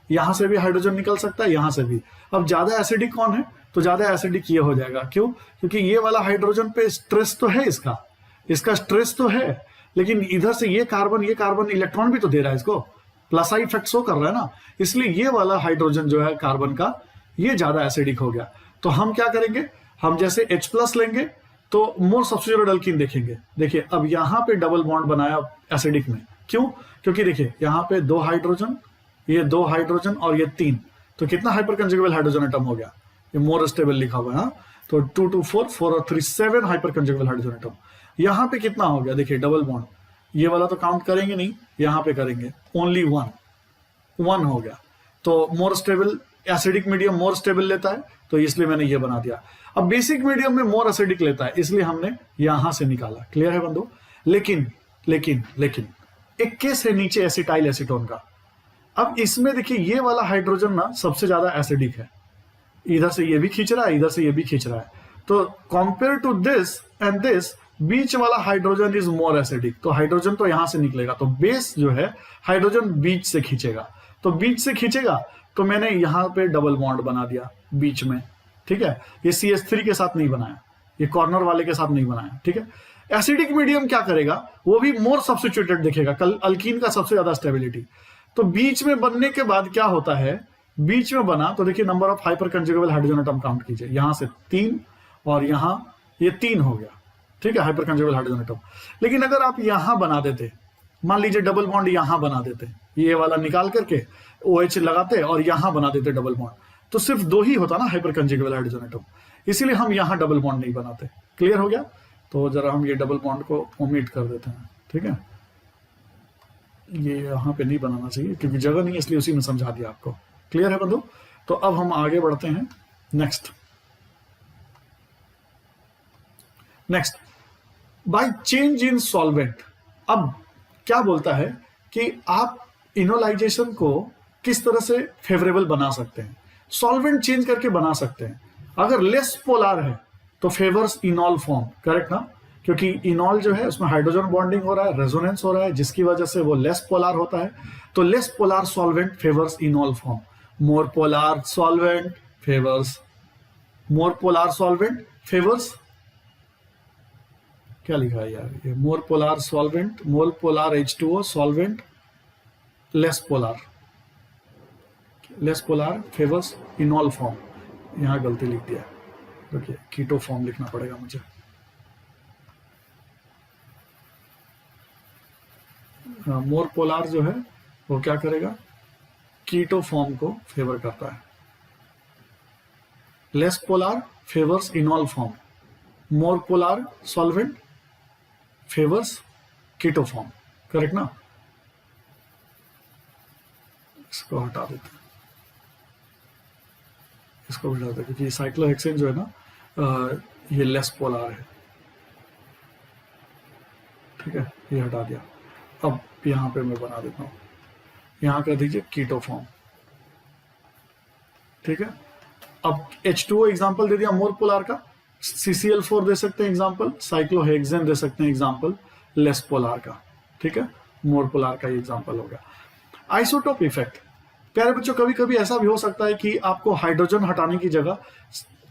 [SPEAKER 1] यहां से भी हाइड्रोजन निकल सकता है, यहां से भी। अब ज्यादा एसिडिक कौन है, तो ज्यादा एसिडिक ये हो जाएगा। क्यों? क्योंकि ये वाला हाइड्रोजन पे स्ट्रेस तो है, इसका स्ट्रेस तो है, लेकिन इधर से ये कार्बन इलेक्ट्रॉन भी तो दे रहा है इसको, प्लस आई इफेक्ट शो कर रहा है ना। इसलिए ये वाला हाइड्रोजन जो है कार्बन का, ये ज्यादा एसिडिक हो गया। तो हम क्या करेंगे, हम जैसे H+ लेंगे तो मोर सब्स्टिट्यूटेड अल्कीन देखेंगे। देखिए अब यहां पे डबल बॉन्ड बनाया एसिडिक में, क्यों? क्योंकि देखिए यहां पे 2 हाइड्रोजन, ये 2 हाइड्रोजन और ये 3, तो कितना हाइपर कंजुगेबल हाइड्रोजन एटम हो गया, ये मोर स्टेबल लिखा हुआ है। हाँ? तो 2 2 4 4 और 3 7 हाइपर कंजुगेबल हाइड्रोजन एटम। यहां पे कितना हो गया, देखिए डबल बॉन्ड, ये वाला तो काउंट करेंगे नहीं, यहां पे करेंगे, ओनली 1 हो गया। तो more stable, acidic medium more stable लेता है, तो इसलिए मैंने ये बना दिया। अब बेसिक मीडियम में मोर एसिडिक लेता है, इसलिए हमने यहां से निकाला। क्लियर है बंधु? लेकिन एक केस है नीचे एसिटाइल एसीटोन का। अब इसमें देखिए ये वाला हाइड्रोजन ना सबसे ज्यादा एसिडिक है, इधर से ये भी खींच रहा है, इधर से ये भी खींच रहा है। तो compare to this and this, बीच वाला हाइड्रोजन इज मोर एसिडिक, तो हाइड्रोजन तो यहां से निकलेगा। तो बेस जो है हाइड्रोजन बीच से खींचेगा, तो बीच से खींचेगा, तो मैंने यहां पे डबल बॉन्ड बना दिया बीच में, ठीक है। ये CH3 के साथ नहीं बनाया, ये कॉर्नर वाले के साथ नहीं बनाया, ठीक है। एसिडिक मीडियम क्या करेगा, वो भी मोर सब्स्टिट्यूटेड दिखेगा, कल अल्कीन का सबसे ज्यादा स्टेबिलिटी। तो बीच में बनने के बाद क्या होता है, बीच में बना तो देखिए number of hyper conjugable hydrogen atom count कीजिए, यहां से 3 और यहां ये 3 हो गया, ठीक है, हाइपर कंजुगेबल हाइड्रोजन एटम। लेकिन अगर आप यहां बना देते, मान लीजिए डबल बॉन्ड यहां बना देते, ये वाला निकाल करके OH लगाते और यहां बना देते डबल बॉन्ड, तो सिर्फ 2 ही होता ना हाइपर कंजुगेबल हाइड्रोजन एटम, इसीलिए हम यहां डबल बॉन्ड नहीं बनाते। क्लियर हो गया? तो जरा हम ये डबल बॉन्ड को ओमिट कर देते हैं, ठीक है, ये यहां पे नहीं बनाना चाहिए क्योंकि जगह नहीं, इसलिए उसी में समझा दिया आपको। क्लियर है बंधु? तो अब हम आगे बढ़ते हैं। Next by change in solvent. अब क्या बोलता है कि आप इनोलाइजेशन को किस तरह से फेवरेबल बना सकते हैं, सॉल्वेंट चेंज करके बना सकते हैं। अगर लेस पोलार है तो फेवर्स इनॉल फॉर्म, करेक्ट ना, क्योंकि इनॉल जो है उसमें हाइड्रोजन बॉन्डिंग हो रहा है, रेजोनेंस हो रहा है, जिसकी वजह से वो लेस पोलार होता है। तो less polar solvent favours enol form, more polar solvent favours, more polar solvent favours, क्या लिखा है यार ये, more polar solvent, more polar H2O solvent, less polar, less polar favours enol form. यहां गलती लिख दिया, देखिए कीटो फॉर्म लिखना पड़ेगा मुझे। मोर पोलार जो है वो क्या करेगा, कीटो फॉर्म को फेवर करता है। Less polar favours enol form, more polar solvent favours keto form, correct ना। इसको हटा देते हैं, इसको हटा देते हैं, क्योंकि साइक्लोहेक्सेन जो है ना ये लेस पोलार है, ठीक है, ये हटा दिया। अब यहां पे मैं बना देता हूं, यहां कर दीजिए कीटो फॉर्म, ठीक है। अब H2O एग्जांपल दे दिया मोर पोलार का, CCl4 दे सकते हैं एग्जांपल, साइक्लोहेक्सेन दे सकते हैं एग्जांपल लेस पोलार का, ठीक है। मोर पोलार का ये एग्जांपल हो गया। आइसोटोप इफेक्ट, प्यारे बच्चों कभी कभी ऐसा भी हो सकता है कि आपको हाइड्रोजन हटाने की जगह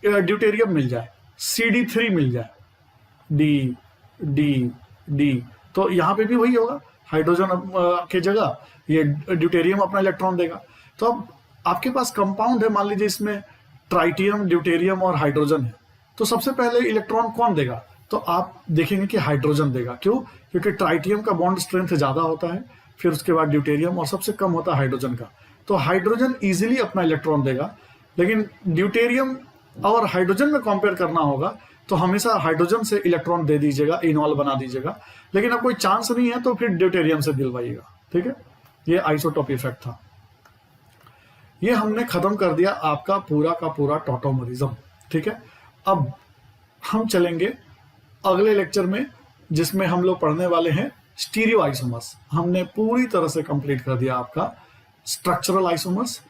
[SPEAKER 1] ड्यूटेरियम मिल जाए, CD3 मिल जाए, डी डी डी, तो यहां पे भी वही होगा, हाइड्रोजन के जगह ये ड्यूटेरियम अपना इलेक्ट्रॉन देगा। तो अब आपके पास कंपाउंड है, मान लीजिए इसमें ट्राइटियम, ड्यूटेरियम और हाइड्रोजन है, तो सबसे पहले इलेक्ट्रॉन कौन देगा, तो आप देखेंगे कि हाइड्रोजन देगा। क्यों? क्योंकि ट्राइटियम का बॉन्ड स्ट्रेंथ ज्यादा होता है, फिर उसके बाद ड्यूटेरियम और सबसे कम होता है हाइड्रोजन का। तो हाइड्रोजन इजीली अपना इलेक्ट्रॉन देगा, लेकिन ड्यूटेरियम और हाइड्रोजन में कंपेयर करना होगा तो हमेशा हाइड्रोजन से इलेक्ट्रॉन दे दीजिएगा, इनॉल बना दीजिएगा। लेकिन अब कोई चांस नहीं है तो फिर ड्यूटेरियम से दिलवाइएगा, ठीक है। ये आइसोटोप इफेक्ट था। ये हमने खत्म कर दिया आपका का पूरा टॉटोमरिज्म, ठीक है। अब हम चलेंगे अगले लेक्चर में, जिसमें हम लोग पढ़ने वाले हैं स्टीरियो आइसोमर्स। हमने पूरी तरह से कंप्लीट कर दिया आपका structural isomers,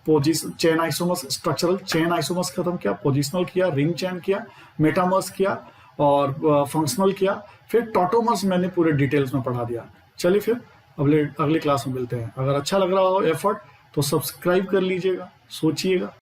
[SPEAKER 1] chain isomers, structural chain isomers खत्म किया, पोजिशनल किया, रिंग चेन किया, मेटामर्स किया और फंक्शनल किया, फिर टॉटोमर्स मैंने पूरे डिटेल्स में पढ़ा दिया। चलिए फिर अगली क्लास में मिलते हैं। अगर अच्छा लग रहा हो एफर्ट तो सब्सक्राइब कर लीजिएगा, सोचिएगा।